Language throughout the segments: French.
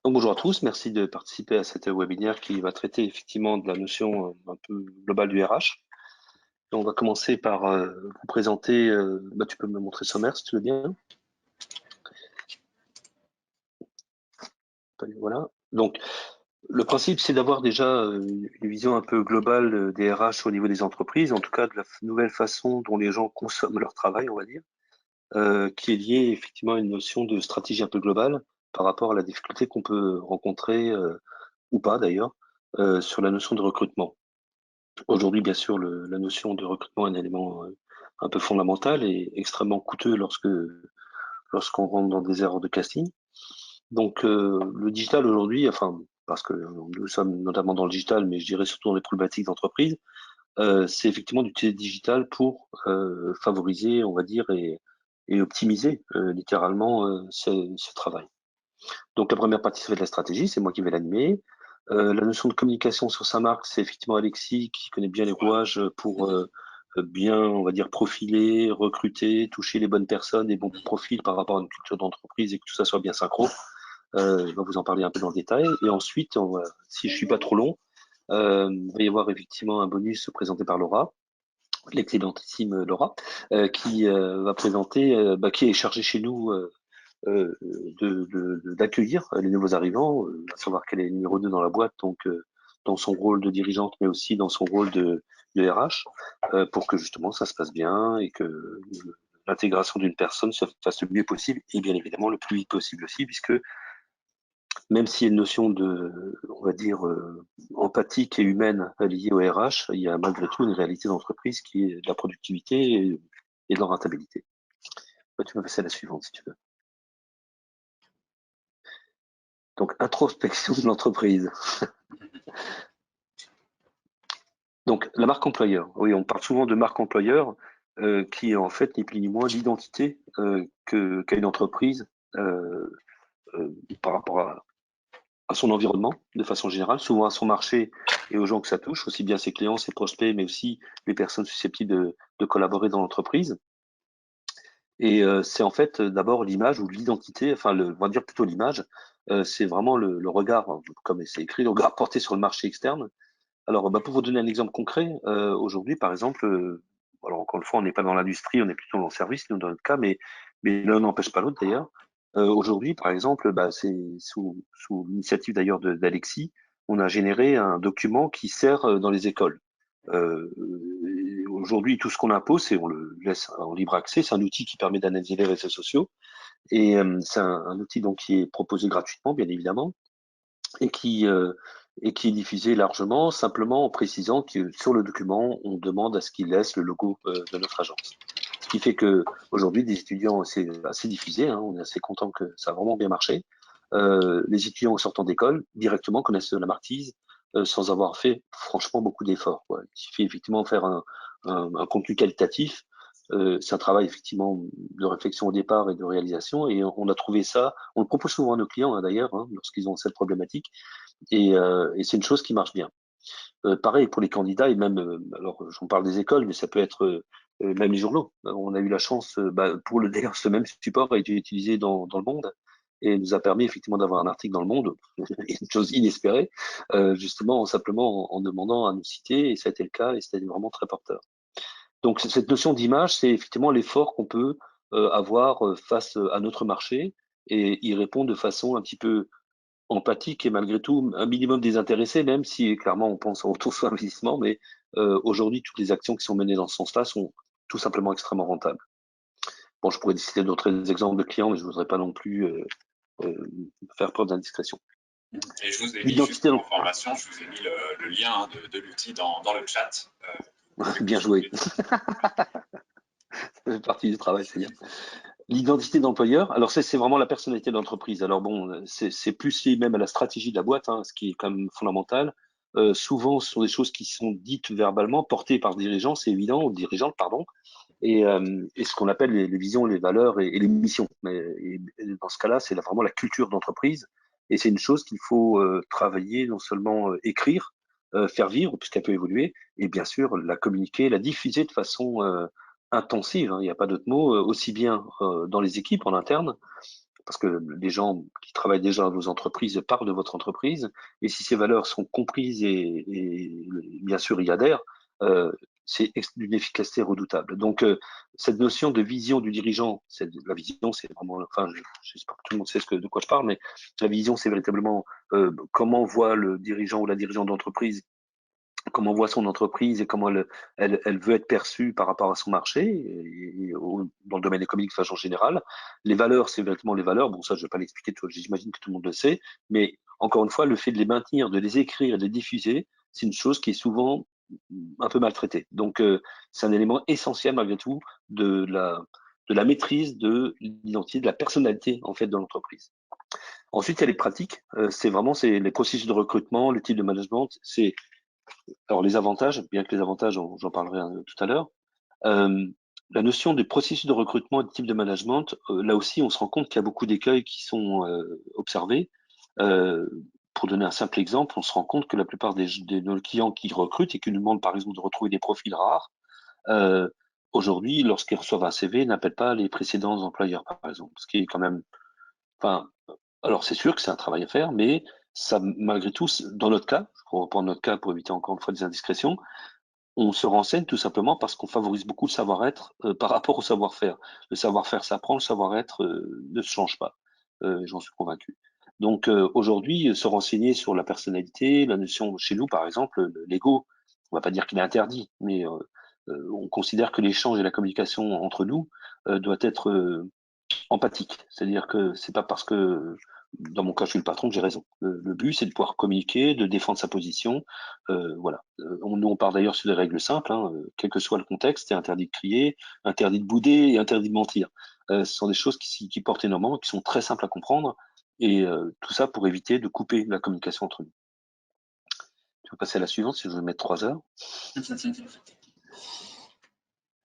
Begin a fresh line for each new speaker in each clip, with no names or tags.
Donc bonjour à tous, merci de participer à cet webinaire qui va traiter effectivement de la notion un peu globale du RH. Et on va commencer par vous présenter, tu peux me montrer sommaire si tu veux bien. Voilà. Donc le principe c'est d'avoir déjà une vision un peu globale des RH au niveau des entreprises, en tout cas de la nouvelle façon dont les gens consomment leur travail, on va dire, qui est liée effectivement à une notion de stratégie un peu globale par rapport à la difficulté qu'on peut rencontrer, ou pas d'ailleurs, sur la notion de recrutement. Aujourd'hui, bien sûr, la notion de recrutement est un élément un peu fondamental et extrêmement coûteux lorsqu'on rentre dans des erreurs de casting. Donc, le digital aujourd'hui, enfin, parce que nous sommes notamment dans le digital, mais je dirais surtout dans les problématiques d'entreprise, c'est effectivement d'utiliser le digital pour favoriser, on va dire, et optimiser littéralement ce travail. Donc la première partie, ça va être la stratégie, c'est moi qui vais l'animer. La notion de communication sur sa marque, c'est effectivement Alexis qui connaît bien les rouages pour bien, on va dire, profiler, recruter, toucher les bonnes personnes, les bons profils par rapport à une culture d'entreprise et que tout ça soit bien synchro. Il va vous en parler un peu dans le détail. Et ensuite, si je suis pas trop long, il va y avoir effectivement un bonus présenté par Laura, l'excellentissime Laura, qui va présenter, qui est chargée chez nous d'accueillir les nouveaux arrivants, à savoir qu'elle est numéro 2 dans la boîte, donc dans son rôle de dirigeante, mais aussi dans son rôle de RH, pour que justement ça se passe bien et que l'intégration d'une personne se fasse le mieux possible et bien évidemment le plus vite possible aussi, puisque même s'il y a une notion de, on va dire, empathique et humaine liée au RH, il y a malgré tout une réalité d'entreprise qui est de la productivité et de la rentabilité. Tu peux passer à la suivante si tu veux. Donc, introspection de l'entreprise. Donc, la marque employeur. Oui, on parle souvent de marque employeur, qui est en fait ni plus ni moins l'identité qu'a une entreprise euh, par rapport à son environnement, de façon générale, souvent à son marché et aux gens que ça touche, aussi bien ses clients, ses prospects, mais aussi les personnes susceptibles de collaborer dans l'entreprise. Et c'est en fait d'abord l'image ou l'identité, enfin, on va dire plutôt l'image, c'est vraiment le regard, comme c'est écrit, le regard porté sur le marché externe. Alors, pour vous donner un exemple concret, aujourd'hui, par exemple, alors encore une fois, on n'est pas dans l'industrie, on est plutôt dans le service, nous, dans notre cas, mais l'un n'empêche pas l'autre d'ailleurs. Aujourd'hui, par exemple, c'est sous l'initiative d'ailleurs d'Alexis, on a généré un document qui sert dans les écoles. Aujourd'hui, tout ce qu'on impose, c'est on le laisse en libre accès. C'est un outil qui permet d'analyser les réseaux sociaux et c'est un outil donc qui est proposé gratuitement, bien évidemment et qui est diffusé largement, simplement en précisant que sur le document, on demande à ce qu'il laisse le logo de notre agence. Ce qui fait que aujourd'hui, des étudiants, c'est assez diffusé, hein, on est assez content que ça a vraiment bien marché. Les étudiants sortant d'école directement connaissent la marquise sans avoir fait franchement beaucoup d'efforts. Il suffit effectivement de faire un contenu qualitatif. C'est un travail effectivement de réflexion au départ et de réalisation et on a trouvé ça, on le propose souvent à nos clients hein, d'ailleurs hein, lorsqu'ils ont cette problématique et c'est une chose qui marche bien. Pareil pour les candidats et même, alors j'en parle des écoles, mais ça peut être même les journaux. On a eu la chance, pour le d'ailleurs ce même support a été utilisé dans le Monde et nous a permis effectivement d'avoir un article dans le Monde, une chose inespérée, justement simplement en demandant à nous citer et ça a été le cas et c'était vraiment très porteur. Donc cette notion d'image, c'est effectivement l'effort qu'on peut avoir face à notre marché et y répondre de façon un petit peu empathique et malgré tout un minimum désintéressé, même si clairement on pense au retour sur investissement, mais aujourd'hui toutes les actions qui sont menées dans ce sens-là sont tout simplement extrêmement rentables. Bon, je pourrais citer d'autres exemples de clients, mais je ne voudrais pas non plus euh, faire preuve d'indiscrétion.
Et je vous ai mis, juste
L'identité,
pour information, je vous ai mis le lien de l'outil dans le chat.
bien joué, ça fait partie du travail, c'est bien. L'identité d'employeur, alors ça c'est vraiment la personnalité de l'entreprise. Alors bon, c'est plus lié même à la stratégie de la boîte, hein, ce qui est quand même fondamental. Souvent, ce sont des choses qui sont dites verbalement, portées par dirigeants, c'est évident, ou dirigeantes, pardon, et ce qu'on appelle les visions, les valeurs et les missions. Et dans ce cas-là, c'est vraiment la culture d'entreprise, et c'est une chose qu'il faut travailler, non seulement écrire, faire vivre, puisqu'elle peut évoluer, et bien sûr la communiquer, la diffuser de façon intensive, hein, il n'y a pas d'autre mot, aussi bien dans les équipes en interne parce que les gens qui travaillent déjà dans vos entreprises parlent de votre entreprise, et si ces valeurs sont comprises et bien sûr y adhèrent, c'est d'une efficacité redoutable. Donc, cette notion de vision du dirigeant, la vision, c'est vraiment, enfin, j'espère que tout le monde sait de quoi je parle, mais la vision, c'est véritablement comment voit le dirigeant ou la dirigeante d'entreprise, comment voit son entreprise et comment elle veut être perçue par rapport à son marché dans le domaine économique de façon générale. Les valeurs, c'est véritablement les valeurs. Bon, ça, je ne vais pas l'expliquer, j'imagine que tout le monde le sait, mais encore une fois, le fait de les maintenir, de les écrire, de les diffuser, c'est une chose qui est souvent un peu maltraitée. Donc, c'est un élément essentiel malgré tout de la maîtrise de l'identité, de la personnalité en fait de l'entreprise. Ensuite, il y a les pratiques. C'est les processus de recrutement, le type de management. Alors les avantages, bien que les avantages, j'en parlerai tout à l'heure. Euh, la notion des processus de recrutement et de type de management, là aussi, on se rend compte qu'il y a beaucoup d'écueils qui sont observés. Euh, pour donner un simple exemple, on se rend compte que la plupart de nos clients qui recrutent et qui nous demandent par exemple de retrouver des profils rares, euh, aujourd'hui, lorsqu'ils reçoivent un CV, n'appellent pas les précédents employeurs, par exemple, ce qui est quand même, enfin, alors c'est sûr que c'est un travail à faire, mais ça, malgré tout, dans notre cas, pour reprendre notre cas pour éviter encore une fois des indiscrétions, on se renseigne tout simplement parce qu'on favorise beaucoup le savoir-être par rapport au savoir-faire. Le savoir-faire s'apprend, le savoir-être ne se change pas. J'en suis convaincu. Donc aujourd'hui, se renseigner sur la personnalité, la notion chez nous, par exemple, l'ego, on va pas dire qu'il est interdit, mais on considère que l'échange et la communication entre nous doit être empathique. C'est-à-dire que c'est pas parce que, dans mon cas, je suis le patron que j'ai raison. Le but, c'est de pouvoir communiquer, de défendre sa position. Voilà. Nous, on part d'ailleurs sur des règles simples, hein, quel que soit le contexte, c'est interdit de crier, interdit de bouder et interdit de mentir. Ce sont des choses qui portent énormément, qui sont très simples à comprendre, et tout ça pour éviter de couper la communication entre nous. Je vais passer à la suivante, si je veux mettre 3 heures.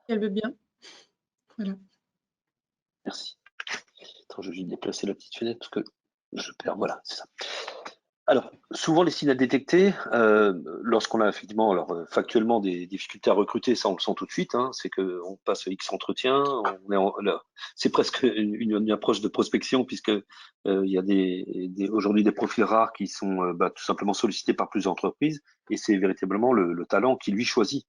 Elle veut bien. Voilà.
Merci. Attends, je vais juste déplacer la petite fenêtre parce que je perds. Voilà, c'est ça. Alors, souvent les signes à détecter, lorsqu'on a effectivement, alors factuellement des difficultés à recruter, ça on le sent tout de suite, hein, c'est qu'on passe X entretiens, c'est presque une approche de prospection puisque il y a aujourd'hui des profils rares qui sont tout simplement sollicités par plusieurs entreprises et c'est véritablement le talent qui lui choisit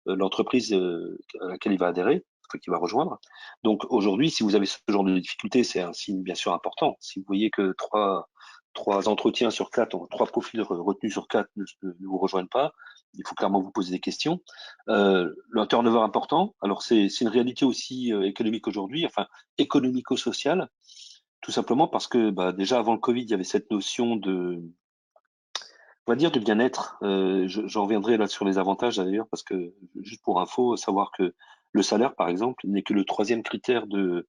l'entreprise à laquelle il va adhérer, enfin, qu'il va rejoindre. Donc aujourd'hui, si vous avez ce genre de difficultés, c'est un signe bien sûr important. Si vous voyez que trois entretiens sur 4, 3 profils retenus sur 4 ne vous rejoignent pas, il faut clairement vous poser des questions. Le turnover important, alors c'est une réalité aussi économique aujourd'hui, enfin économico-sociale, tout simplement parce que déjà avant le Covid, il y avait cette notion on va dire de bien-être. J'en reviendrai là sur les avantages d'ailleurs, parce que juste pour info, savoir que le salaire, par exemple, n'est que le troisième critère de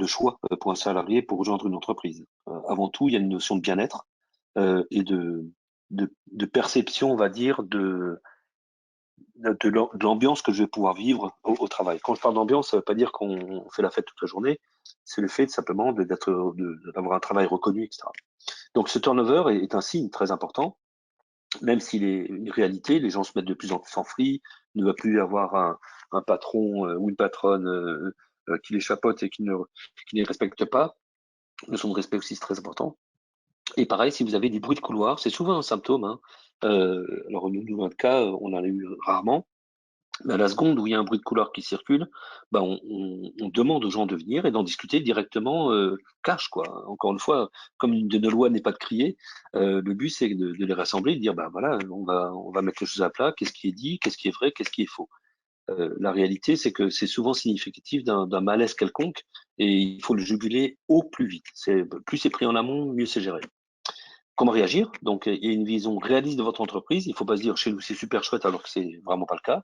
choix pour un salarié pour rejoindre une entreprise. Avant tout, il y a une notion de bien-être et de perception, on va dire, de l'ambiance que je vais pouvoir vivre au travail. Quand je parle d'ambiance, ça ne veut pas dire qu'on fait la fête toute la journée, c'est le fait simplement d'avoir un travail reconnu, etc. Donc ce turnover est un signe très important, même s'il est une réalité, les gens se mettent de plus en plus en free, ne va plus avoir un patron ou une patronne qui les chapeaute et qui ne les respecte pas. Le notion de respect aussi, c'est très important. Et pareil, si vous avez des bruits de couloir, c'est souvent un symptôme, hein. Alors, nous, dans notre cas, on en a eu rarement. Mais à la seconde où il y a un bruit de couloir qui circule, on demande aux gens de venir et d'en discuter directement cash, quoi. Encore une fois, comme une de nos lois n'est pas de crier, le but c'est de les rassembler, de dire voilà, on va mettre les choses à plat, qu'est-ce qui est dit, qu'est-ce qui est vrai, qu'est-ce qui est faux. La réalité, c'est que c'est souvent significatif d'un malaise quelconque et il faut le juguler au plus vite. Plus c'est pris en amont, mieux c'est géré. Comment réagir? Donc, il y a une vision réaliste de votre entreprise. Il ne faut pas se dire chez nous c'est super chouette alors que c'est vraiment pas le cas.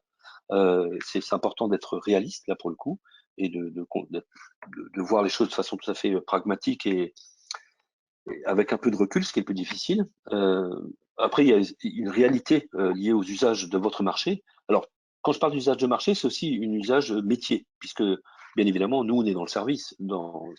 C'est important d'être réaliste là pour le coup et de voir les choses de façon tout à fait pragmatique et avec un peu de recul, ce qui est le plus difficile. Après, il y a une réalité liée aux usages de votre marché. Alors, quand je parle d'usage de marché, c'est aussi un usage métier, puisque bien évidemment, nous, on est dans le service.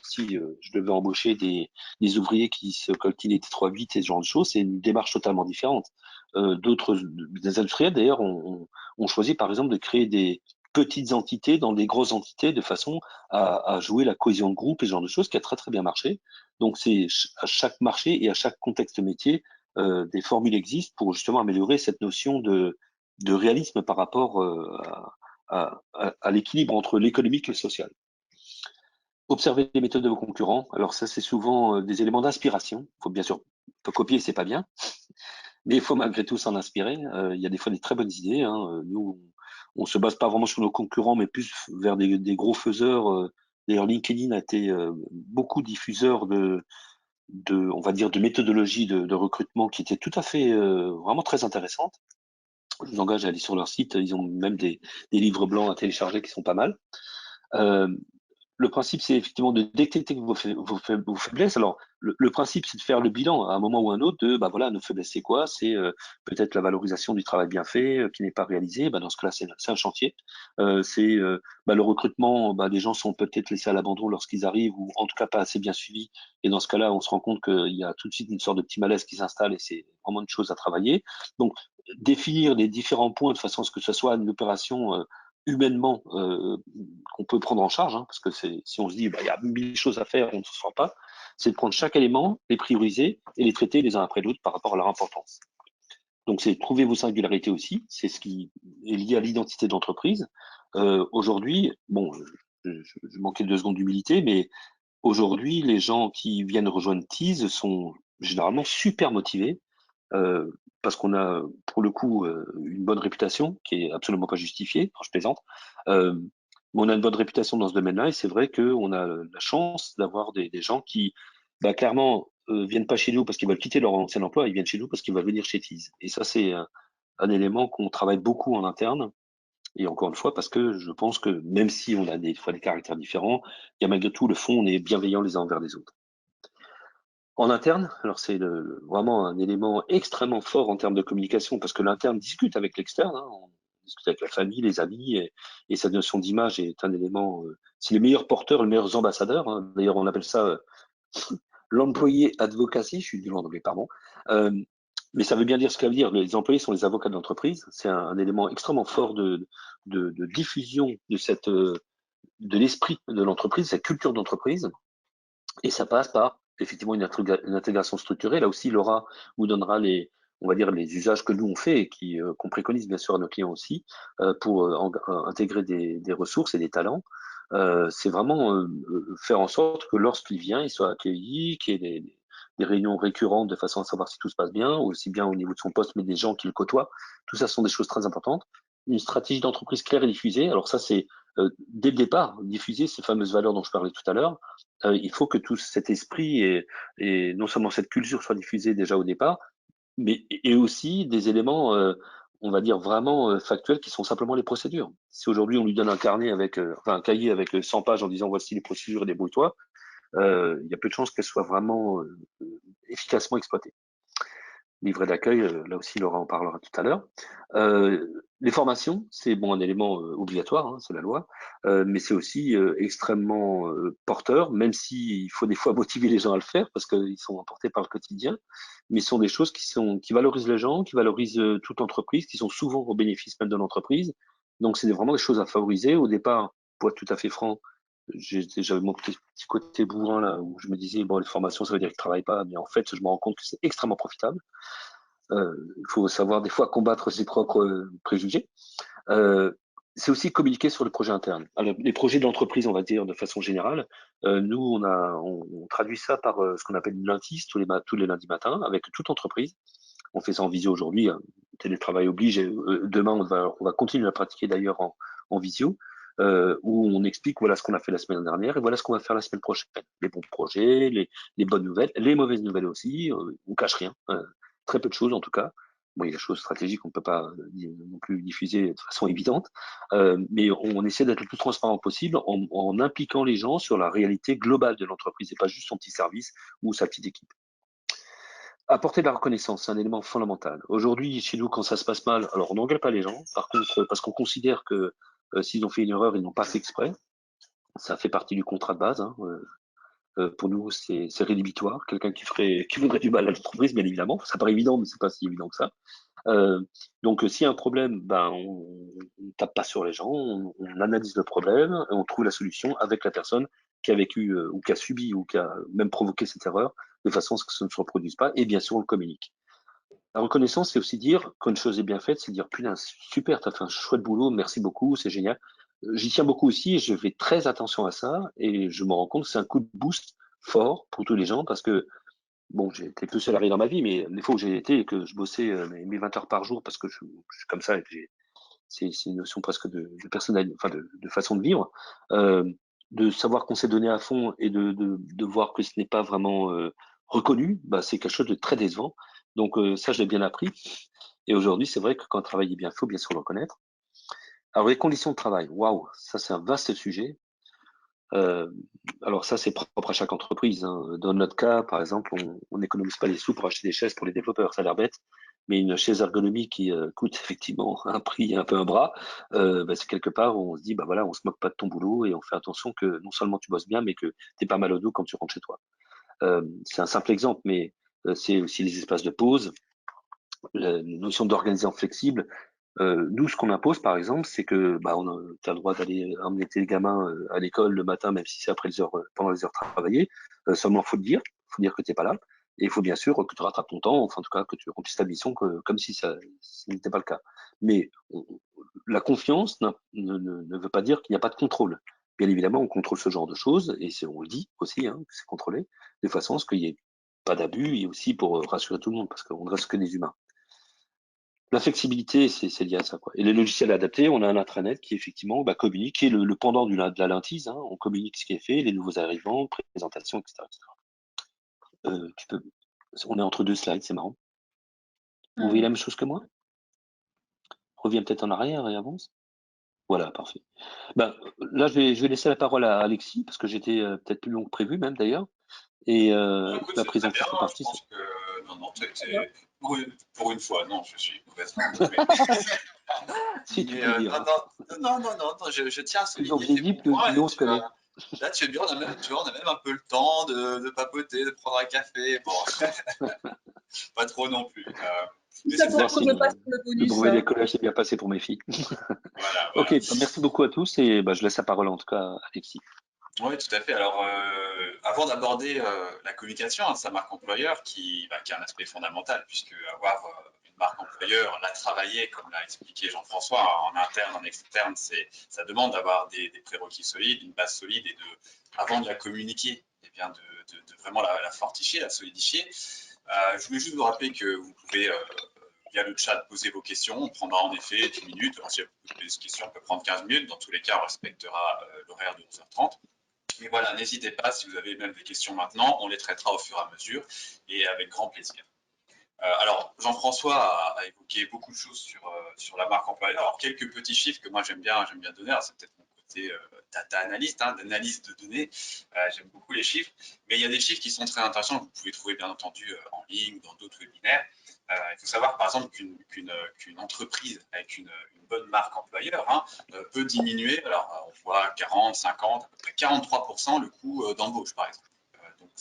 Si je devais embaucher des ouvriers qui se coltinent des 3-8 et ce genre de choses, c'est une démarche totalement différente. Des industriels, d'ailleurs, ont choisi, par exemple, de créer petites entités dans des grosses entités de façon à jouer la cohésion de groupe et ce genre de choses qui a très très bien marché. Donc c'est à chaque marché et à chaque contexte métier, des formules existent pour justement améliorer cette notion de réalisme par rapport à l'équilibre entre l'économique et le social. Observer les méthodes de vos concurrents. Alors ça, c'est souvent des éléments d'inspiration. Il faut bien sûr pas copier, c'est pas bien, mais il faut malgré tout s'en inspirer. Il y a des fois des très bonnes idées. Hein. Nous, on se base pas vraiment sur nos concurrents, mais plus vers des gros faiseurs. D'ailleurs, LinkedIn a été beaucoup diffuseur on va dire, de méthodologies de recrutement qui étaient tout à fait vraiment très intéressantes. Je vous engage à aller sur leur site. Ils ont même des livres blancs à télécharger qui sont pas mal. Le principe, c'est effectivement de détecter vos faiblesses. Alors, le principe, c'est de faire le bilan à un moment ou à un autre de, bah voilà, nos faiblesses, c'est quoi? C'est peut-être la valorisation du travail bien fait qui n'est pas réalisé. Bah, dans ce cas-là, c'est un chantier. Le recrutement, bah, les gens sont peut-être laissés à l'abandon lorsqu'ils arrivent ou en tout cas pas assez bien suivis. Et dans ce cas-là, on se rend compte qu'il y a tout de suite une sorte de petit malaise qui s'installe et c'est vraiment une chose à travailler. Donc, définir les différents points de façon à ce que ce soit une opération humainement qu'on peut prendre en charge, hein, parce que si on se dit bah, il y a 1000 choses à faire, on ne se fera pas, c'est de prendre chaque élément, les prioriser et les traiter les uns après l'autre par rapport à leur importance. Donc c'est trouver vos singularités aussi, c'est ce qui est lié à l'identité d'entreprise. Aujourd'hui, bon, je manquais 2 secondes d'humilité, mais aujourd'hui, les gens qui viennent rejoindre Tease sont généralement super motivés parce qu'on a pour le coup une bonne réputation qui est absolument pas justifiée, quand je plaisante. Mais on a une bonne réputation dans ce domaine-là et c'est vrai qu'on a la chance d'avoir des gens qui, bah, clairement, viennent pas chez nous parce qu'ils veulent quitter leur ancien emploi, ils viennent chez nous parce qu'ils veulent venir chez Tease. Et ça, c'est un élément qu'on travaille beaucoup en interne. Et encore une fois, parce que je pense que même si on a des fois des caractères différents, il y a malgré tout le fond, on est bienveillants les uns envers les autres. En interne, alors c'est vraiment un élément extrêmement fort en termes de communication, parce que l'interne discute avec l'externe, hein, on discute avec la famille, les amis, et cette notion d'image est un élément, c'est les meilleurs porteurs, les meilleurs ambassadeurs, hein. D'ailleurs, on appelle ça l'employé advocacy, je suis du anglais, pardon. Mais ça veut bien dire ce que ça veut dire. Les employés sont les avocats de l'entreprise. C'est un élément extrêmement fort de diffusion de l'esprit de l'entreprise, cette culture d'entreprise. Et ça passe par effectivement une intégration structurée. Là aussi, Laura vous donnera on va dire, les usages que nous on fait et qu'on préconise bien sûr à nos clients aussi pour intégrer des ressources et des talents. C'est vraiment faire en sorte que lorsqu'il vient, il soit accueilli, qu'il y ait des réunions récurrentes de façon à savoir si tout se passe bien, aussi bien au niveau de son poste, mais des gens qui le côtoient. Tout ça sont des choses très importantes. Une stratégie d'entreprise claire et diffusée. Alors ça, c'est dès le départ, diffuser ces fameuses valeurs dont je parlais tout à l'heure. Il faut que tout cet esprit et non seulement cette culture soit diffusée déjà au départ, mais et aussi des éléments, on va dire vraiment factuels qui sont simplement les procédures. Si aujourd'hui on lui donne un carnet avec, enfin un cahier avec 100 pages en disant voici les procédures et débrouille-toi, il y a peu de chances qu'elles soient vraiment efficacement exploitées. Livret d'accueil, là aussi Laura en parlera tout à l'heure. Les formations, c'est bon un élément obligatoire, hein, c'est la loi, mais c'est aussi extrêmement porteur, même s'il faut des fois motiver les gens à le faire parce qu'ils sont emportés par le quotidien, mais ce sont des choses qui valorisent les gens, qui valorisent toute l'entreprise, qui sont souvent au bénéfice même de l'entreprise. Donc c'est vraiment des choses à favoriser. Au départ, pour être tout à fait franc, j'avais mon petit côté bourrin là où je me disais bon les formations ça veut dire qu'ils travaillent pas, mais en fait je me rends compte que c'est extrêmement profitable. Il faut savoir des fois combattre ses propres préjugés. C'est aussi communiquer sur le projet interne. Alors, les projets d'entreprise, on va dire de façon générale. Nous, on traduit ça par ce qu'on appelle une luntiste tous les lundis matins avec toute entreprise. On fait ça en visio aujourd'hui. Hein. Télétravail oblige. Et, demain, on va continuer à pratiquer d'ailleurs en visio. Où on explique voilà ce qu'on a fait la semaine dernière et voilà ce qu'on va faire la semaine prochaine. Les bons projets, les bonnes nouvelles, les mauvaises nouvelles aussi. On cache rien. Très peu de choses en tout cas. Bon, il y a des choses stratégiques qu'on ne peut pas non plus diffuser de façon évidente, mais on essaie d'être le plus transparent possible en impliquant les gens sur la réalité globale de l'entreprise et pas juste son petit service ou sa petite équipe. Apporter de la reconnaissance, c'est un élément fondamental. Aujourd'hui, chez nous, quand ça se passe mal, alors on n'engueule pas les gens, par contre, parce qu'on considère que s'ils ont fait une erreur, ils n'ont pas fait exprès. Ça fait partie du contrat de base. Hein, pour nous, c'est rédhibitoire. Quelqu'un qui voudrait du mal à l'entreprise, bien évidemment. Ça paraît évident, mais c'est pas si évident que ça. Donc, s'il y a un problème, ben, on tape pas sur les gens, on analyse le problème et on trouve la solution avec la personne qui a vécu ou qui a subi ou qui a même provoqué cette erreur, de façon à ce que ça ne se reproduise pas. Et bien sûr, on le communique. La reconnaissance, c'est aussi dire qu'une chose est bien faite, c'est dire putain, super, t'as fait un chouette boulot, merci beaucoup, c'est génial. J'y tiens beaucoup aussi et je fais très attention à ça et je me rends compte que c'est un coup de boost fort pour tous les gens parce que bon, j'ai été peu salarié dans ma vie, mais les fois où j'ai été et que je bossais mes 20 heures par jour parce que je suis comme ça et que c'est une notion presque de personnalité, enfin de façon de vivre, euh, de savoir qu'on s'est donné à fond et de voir que ce n'est pas vraiment reconnu, bah, c'est quelque chose de très décevant. Donc ça, je l'ai bien appris. Et aujourd'hui, c'est vrai que quand le travail est bien fait, il faut bien sûr le reconnaître. Alors les conditions de travail, waouh, ça c'est un vaste sujet. Euh, alors ça, c'est propre à chaque entreprise, hein. Dans notre cas, par exemple, on n'économise pas les sous pour acheter des chaises pour les développeurs. Ça a l'air bête, mais une chaise ergonomique qui coûte effectivement un prix un peu un bras, bah, c'est quelque part où on se dit, bah voilà, on se moque pas de ton boulot et on fait attention que non seulement tu bosses bien, mais que t'es pas mal au dos quand tu rentres chez toi. C'est un simple exemple, mais c'est aussi les espaces de pause, la notion d'organisation flexible. Nous, ce qu'on impose, par exemple, c'est que bah, tu as le droit d'aller emmener tes gamins à l'école le matin, même si c'est après les heures, pendant les heures travaillées. Seulement, faut dire que t'es pas là. Et il faut bien sûr que tu rattrapes ton temps, enfin en tout cas que tu remplisses ta mission comme si ce n'était pas le cas. Mais la confiance ne veut pas dire qu'il n'y a pas de contrôle. Bien évidemment, on contrôle ce genre de choses, et on le dit aussi, hein, que c'est contrôlé, de façon à ce qu'il n'y ait pas d'abus, et aussi pour rassurer tout le monde, parce qu'on ne reste que des humains. La flexibilité, c'est lié à ça, quoi. Et les logiciels adaptés, on a un intranet qui effectivement bah, communique, qui est le pendant de la lentille, hein. On communique ce qui est fait, les nouveaux arrivants, présentation, etc., etc. On est entre deux slides, c'est marrant. Vous voyez la même chose que moi? Reviens peut-être en arrière et avance. Voilà, parfait. Ben, là, je vais laisser la parole à Alexis, parce que j'étais peut-être plus long que prévu, même d'ailleurs. Et
Écoute,
la
c'est très
prise en
bien, hein. Je
partie,
pense que non, non, pour une fois, non, je suis mauvaise langue.
si tu
Mais
peux le dire,
non,
hein.
non, non, non, non, non, je tiens à
Plus on
souligner tes
vieillit,
bons points.
plus
Et
on se connaît.
là, tu es bien, on a même un peu le temps de papoter, de prendre un café. Bon, pas trop non plus. Mais
Ça
c'est
pour
très
Voir
qu'on
si
me passe le
le
bonus,
brevet
hein.
d'écolage s'est bien passé pour mes filles.
voilà,
Ok,
voilà.
bah, merci beaucoup à tous et bah, je laisse la parole en tout cas à Alexis.
Oui, tout à fait. Alors, avant d'aborder la communication de sa marque employeur, qui est un aspect fondamental, puisque avoir une marque employeur, la travailler, comme l'a expliqué Jean-François, en interne, en externe, ça demande d'avoir des prérequis solides, une base solide, et avant de la communiquer, et bien de vraiment la fortifier, la solidifier. Je voulais juste vous rappeler que vous pouvez, via le chat, poser vos questions. On prendra en effet 10 minutes. Alors, si vous posez des questions, on peut prendre 15 minutes. Dans tous les cas, on respectera l'horaire de 11h30. Mais voilà, n'hésitez pas, si vous avez même des questions maintenant, on les traitera au fur et à mesure et avec grand plaisir. Alors, Jean-François a évoqué beaucoup de choses sur la marque employeur. Alors, quelques petits chiffres que moi j'aime bien donner. Alors, c'est peut-être mon côté data analyst, hein, d'analyse de données. J'aime beaucoup les chiffres. Mais il y a des chiffres qui sont très intéressants que vous pouvez trouver bien entendu en ligne ou dans d'autres webinaires. Il faut savoir par exemple qu'une entreprise avec une bonne marque employeur, hein, peut diminuer, alors on voit 40, 50, à peu près 43% le coût d'embauche par exemple. Donc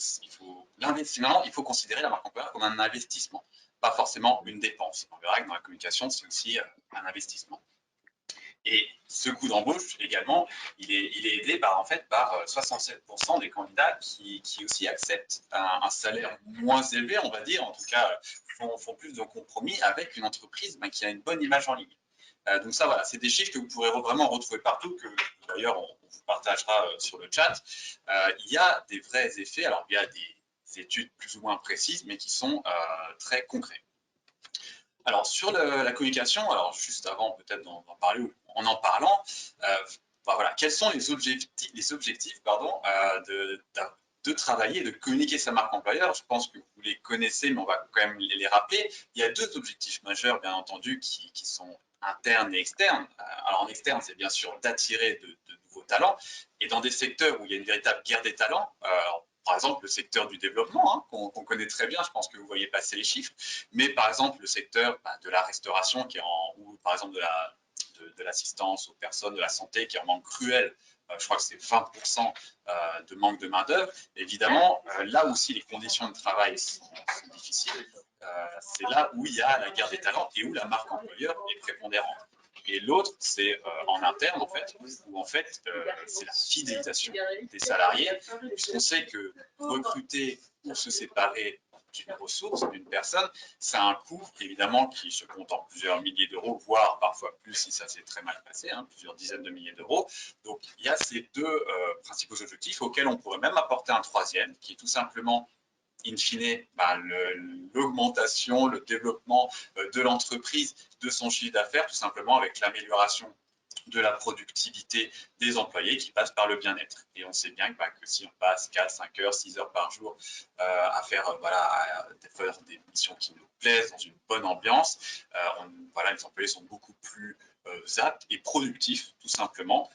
l'investissement, il faut considérer la marque employeur comme un investissement, pas forcément une dépense. On verra que dans la communication, c'est aussi un investissement. Et ce coût d'embauche également, il est aidé en fait, par 67% des candidats qui aussi acceptent un salaire moins élevé, on va dire, en tout cas font plus de compromis avec une entreprise qui a une bonne image en ligne. Donc ça, voilà, c'est des chiffres que vous pourrez vraiment retrouver partout, que d'ailleurs on vous partagera sur le chat. Il y a des vrais effets, alors il y a des études plus ou moins précises, mais qui sont très concrets. Alors sur la communication, alors juste avant peut-être d'en parler ou en parlant, voilà, quels sont les objectifs de travailler et de communiquer sa marque employeur? Je pense que vous les connaissez, mais on va quand même les rappeler. Il y a deux objectifs majeurs, bien entendu, qui sont internes et externes. Alors en externe, c'est bien sûr d'attirer de nouveaux talents, et dans des secteurs où il y a une véritable guerre des talents, par exemple le secteur du développement, hein, qu'on connaît très bien, je pense que vous voyez passer les chiffres, mais par exemple le secteur de la restauration ou par exemple de l'assistance aux personnes, de la santé qui est en manque cruel, je crois que c'est 20% de manque de main-d'œuvre. Évidemment, là aussi les conditions de travail sont difficiles. C'est là où il y a la guerre des talents et où la marque employeur est prépondérante. Et l'autre, c'est en interne, en fait, où en fait, c'est la fidélisation des salariés, puisqu'on sait que recruter ou se séparer d'une ressource, d'une personne, c'est un coût, évidemment, qui se compte en plusieurs milliers d'euros, voire parfois plus si ça s'est très mal passé, hein, plusieurs dizaines de milliers d'euros. Donc, il y a ces deux principaux objectifs auxquels on pourrait même apporter un troisième, qui est tout simplement in fine, l'augmentation, le développement de l'entreprise, de son chiffre d'affaires, tout simplement avec l'amélioration de la productivité des employés qui passe par le bien-être. Et on sait bien que si on passe 4, 5 heures, 6 heures par jour à faire, à faire des missions qui nous plaisent, dans une bonne ambiance, les employés sont beaucoup plus aptes et productifs, tout simplement.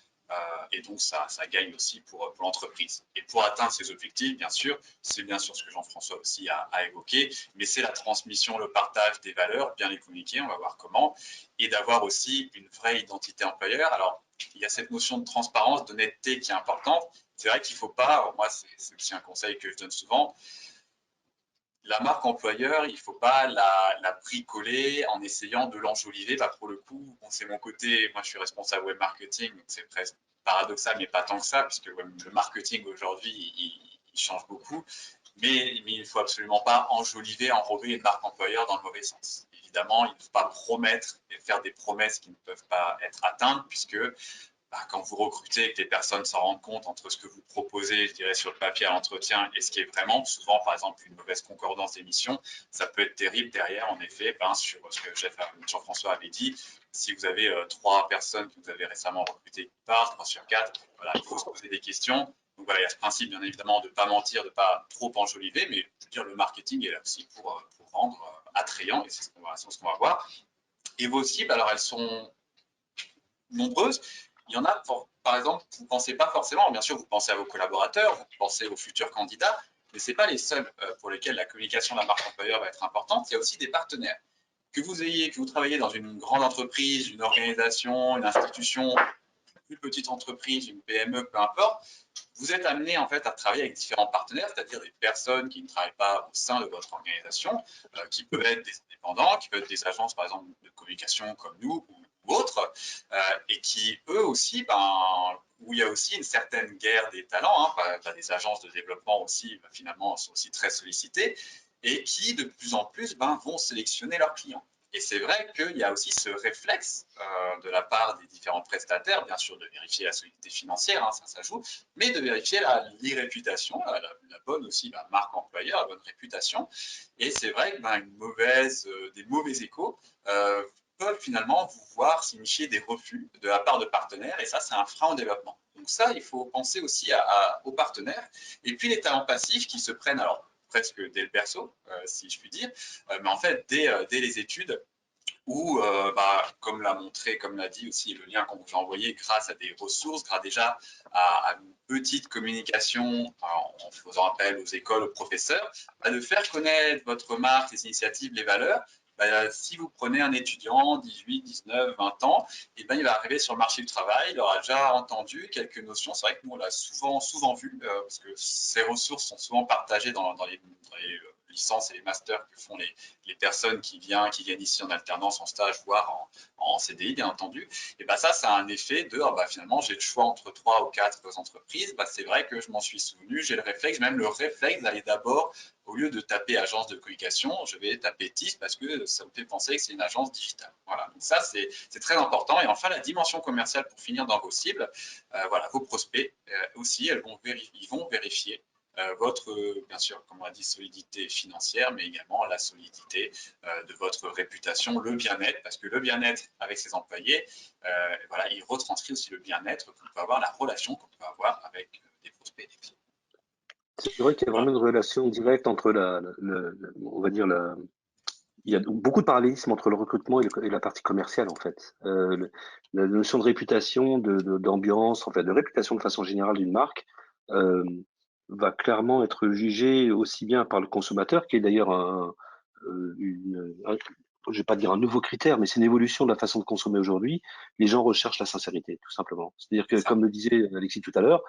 Et donc, ça gagne aussi pour l'entreprise. Et pour atteindre ces objectifs, bien sûr, c'est bien sûr ce que Jean-François aussi a évoqué, mais c'est la transmission, le partage des valeurs, bien les communiquer, on va voir comment, et d'avoir aussi une vraie identité employeur. Alors, il y a cette notion de transparence, d'honnêteté qui est importante. C'est vrai qu'il ne faut pas, moi, c'est aussi un conseil que je donne souvent, la marque employeur, il ne faut pas la bricoler en essayant de l'enjoliver. Pour le coup, c'est mon côté, moi je suis responsable web marketing, donc c'est presque paradoxal, mais pas tant que ça, puisque le marketing aujourd'hui, il change beaucoup. Mais il ne faut absolument pas enjoliver, enrober une marque employeur dans le mauvais sens. Évidemment, il ne faut pas promettre et faire des promesses qui ne peuvent pas être atteintes, puisque quand vous recrutez et que les personnes s'en rendent compte entre ce que vous proposez, je dirais, sur le papier à l'entretien et ce qui est vraiment, souvent, par exemple, une mauvaise concordance d'émission, ça peut être terrible derrière, en effet, sur ce que Jean-François avait dit. Si vous avez 3 personnes que vous avez récemment recrutées qui partent, 3 sur 4, voilà, il faut se poser des questions. Donc voilà, il y a ce principe, bien évidemment, de ne pas mentir, de ne pas trop enjoliver, mais je veux dire, le marketing est là aussi pour rendre attrayant, et c'est ce qu'on va voir. Et vos cibles, alors elles sont nombreuses. Il y en a, par exemple, vous ne pensez pas forcément, bien sûr, vous pensez à vos collaborateurs, vous pensez aux futurs candidats, mais ce n'est pas les seuls pour lesquels la communication de la marque employeur va être importante. Il y a aussi des partenaires. Que vous travaillez dans une grande entreprise, une organisation, une institution, une petite entreprise, une PME, peu importe, vous êtes amené en fait à travailler avec différents partenaires, c'est-à-dire des personnes qui ne travaillent pas au sein de votre organisation, qui peuvent être des indépendants, qui peuvent être des agences par exemple de communication comme nous ou autres, et qui eux aussi, où il y a aussi une certaine guerre des talents, des agences de développement aussi finalement sont aussi très sollicitées et qui de plus en plus vont sélectionner leurs clients. Et c'est vrai qu'il y a aussi ce réflexe de la part des différents prestataires, bien sûr, de vérifier la solidité financière, ça joue, mais de vérifier l'irréputation, la bonne aussi marque employeur, la bonne réputation. Et c'est vrai que des mauvais échos peuvent finalement vous voir signifier des refus de la part de partenaires, et ça, c'est un frein au développement. Donc ça, il faut penser aussi aux partenaires. Et puis les talents passifs qui se prennent, alors presque dès le berceau, si je puis dire, mais en fait, dès les études, où, comme l'a dit aussi le lien qu'on vous a envoyé, grâce à des ressources, grâce déjà à une petite communication en faisant appel aux écoles, aux professeurs, de faire connaître votre marque, les initiatives, les valeurs. Si vous prenez un étudiant, 18, 19, 20 ans, il va arriver sur le marché du travail, il aura déjà entendu quelques notions. C'est vrai que nous, on l'a souvent vu, parce que ces ressources sont souvent partagées dans les licences et les masters que font les personnes qui viennent ici en alternance, en stage, voire en CDI, bien entendu. Et ça a un effet de finalement, j'ai le choix entre 3 ou 4 entreprises. C'est vrai que je m'en suis souvenu, j'ai le réflexe d'aller d'abord, au lieu de taper agence de communication, je vais taper TIS parce que ça me fait penser que c'est une agence digitale. Voilà, donc ça, c'est très important. Et enfin, la dimension commerciale pour finir dans vos cibles, vos prospects aussi, ils vont vérifier votre, bien sûr, comme on a dit, solidité financière, mais également la solidité de votre réputation, le bien-être, parce que le bien-être avec ses employés, il retranscrit aussi le bien-être qu'on peut avoir, la relation qu'on peut avoir avec des prospects et des clients.
C'est vrai qu'il y a vraiment une relation directe entre on va dire il y a beaucoup de parallélisme entre le recrutement et la partie commerciale en fait. La notion de réputation, d'ambiance, en fait, de réputation de façon générale d'une marque va clairement être jugée aussi bien par le consommateur, qui est d'ailleurs je vais pas dire un nouveau critère, mais c'est une évolution de la façon de consommer aujourd'hui. Les gens recherchent la sincérité, tout simplement. C'est-à-dire que, comme le disait Alexis tout à l'heure,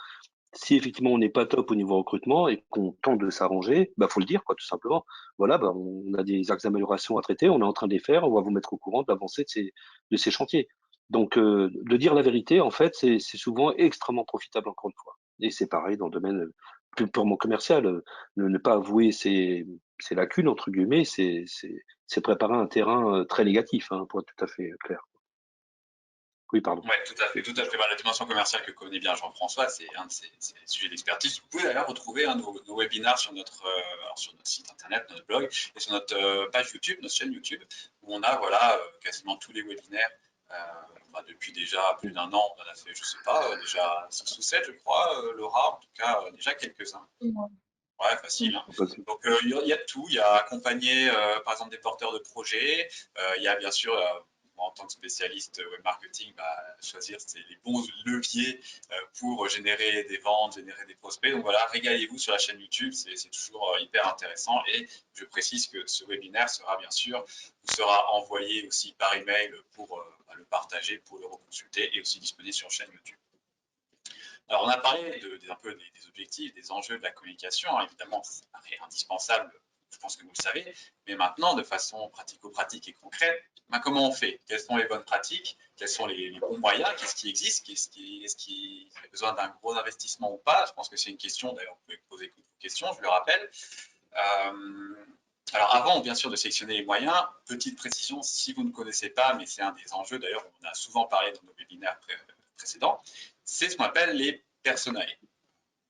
si effectivement on n'est pas top au niveau recrutement et qu'on tente de s'arranger, faut le dire, quoi, tout simplement. Voilà, on a des axes d'amélioration à traiter, on est en train de les faire, on va vous mettre au courant de l'avancée de ces chantiers. Donc, de dire la vérité, en fait, c'est souvent extrêmement profitable, encore une fois. Et c'est pareil dans le domaine plus purement commercial. Ne pas avouer ses lacunes, entre guillemets, c'est préparer un terrain très négatif, hein, pour être tout à fait clair. Oui, pardon.
Ouais, tout à fait, tout à fait. Bah, la dimension commerciale que connaît bien Jean-François, c'est un de ses sujets d'expertise. Vous pouvez d'ailleurs retrouver nos webinaires sur alors sur notre site internet, notre blog, et sur notre page YouTube, notre chaîne YouTube, où on a voilà, quasiment tous les webinaires. Bah, depuis déjà plus d'un an, on en a fait, je sais pas, déjà 6 ou 7, je crois, Laura, en tout cas, déjà quelques-uns. Ouais, facile, hein. Donc, il y a tout. Il y a accompagner, par exemple, des porteurs de projets. Il y a bien sûr, moi, en tant que spécialiste web marketing, bah, choisir les bons leviers pour générer des ventes, générer des prospects. Donc voilà, régalez-vous sur la chaîne YouTube, c'est toujours hyper intéressant. Et je précise que ce webinaire sera bien sûr, vous sera envoyé aussi par email pour bah, le partager, pour le reconsulter et aussi disponible sur la chaîne YouTube. Alors, on a parlé un peu des objectifs, des enjeux de la communication. Alors, évidemment, ça paraît indispensable, je pense que vous le savez, mais maintenant, de façon pratico-pratique et concrète, ben, comment on fait? Quelles sont les bonnes pratiques? Quels sont les bons moyens? Qu'est-ce qui existe? Est-ce qu'il y a besoin d'un gros investissement ou pas? Je pense que c'est une question, d'ailleurs, vous pouvez poser toutes vos questions, je le rappelle. Alors, avant, bien sûr, de sélectionner les moyens, petite précision, si vous ne connaissez pas, mais c'est un des enjeux, d'ailleurs, on en a souvent parlé dans nos webinaires précédents, c'est ce qu'on appelle les personae.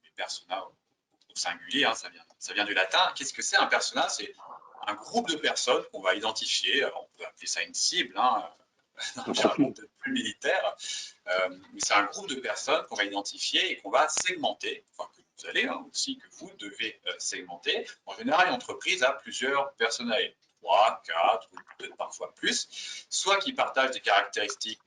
Les personas au singulier, hein, ça vient du latin. Qu'est-ce que c'est un persona? C'est un groupe de personnes qu'on va identifier. Alors, on peut appeler ça une cible, hein, dans un jargon peut-être plus militaire. Mais c'est un groupe de personnes qu'on va identifier et qu'on va segmenter, enfin que vous allez aussi, que vous devez segmenter. En général, une entreprise a plusieurs personnages, 3, 4 ou peut-être parfois plus, soit qui partagent des caractéristiques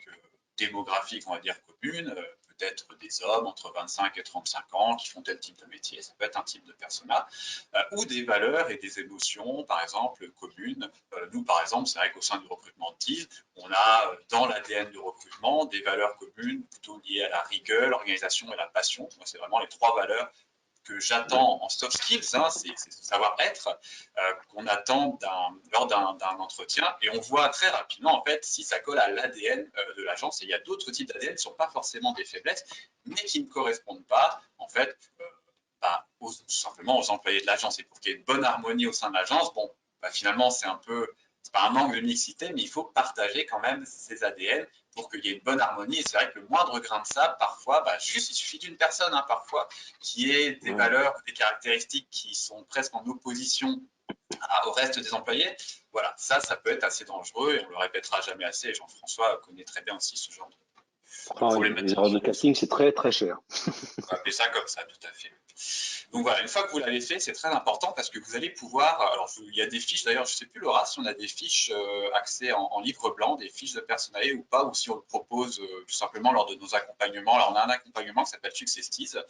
démographiques, on va dire, communes, peut-être des hommes entre 25 et 35 ans qui font tel type de métier, ça peut être un type de persona, ou des valeurs et des émotions, par exemple, communes. Nous, par exemple, c'est vrai qu'au sein du recrutement de TIS, on a dans l'ADN du recrutement des valeurs communes plutôt liées à la rigueur, l'organisation et la passion. C'est vraiment les 3 valeurs que j'attends en soft skills, hein, c'est ce savoir-être qu'on attend lors d'un entretien, et on voit très rapidement en fait si ça colle à l'ADN de l'agence. Et il y a d'autres types d'ADN qui ne sont pas forcément des faiblesses, mais qui ne correspondent pas en fait bah, tout simplement aux employés de l'agence. Et pour qu'il y ait une bonne harmonie au sein de l'agence, bon, bah, finalement c'est pas un manque de mixité, mais il faut partager quand même ces ADN pour qu'il y ait une bonne harmonie. Et c'est vrai que le moindre grain de sable, parfois, bah, juste il suffit d'une personne, hein, parfois, qui ait des valeurs, des caractéristiques qui sont presque en opposition au reste des employés. Voilà, ça peut être assez dangereux et on le répétera jamais assez. Et Jean-François connaît très bien aussi ce genre de problématique.
Les erreurs de casting, c'est très très cher.
On va appeler ça comme ça, tout à fait. Donc voilà, une fois que vous l'avez fait, c'est très important parce que vous allez pouvoir, alors il y a des fiches, d'ailleurs je ne sais plus Laura si on a des fiches accès en livre blanc, des fiches de personnalité ou pas, ou si on le propose tout simplement lors de nos accompagnements. Alors on a un accompagnement qui s'appelle Success Tease,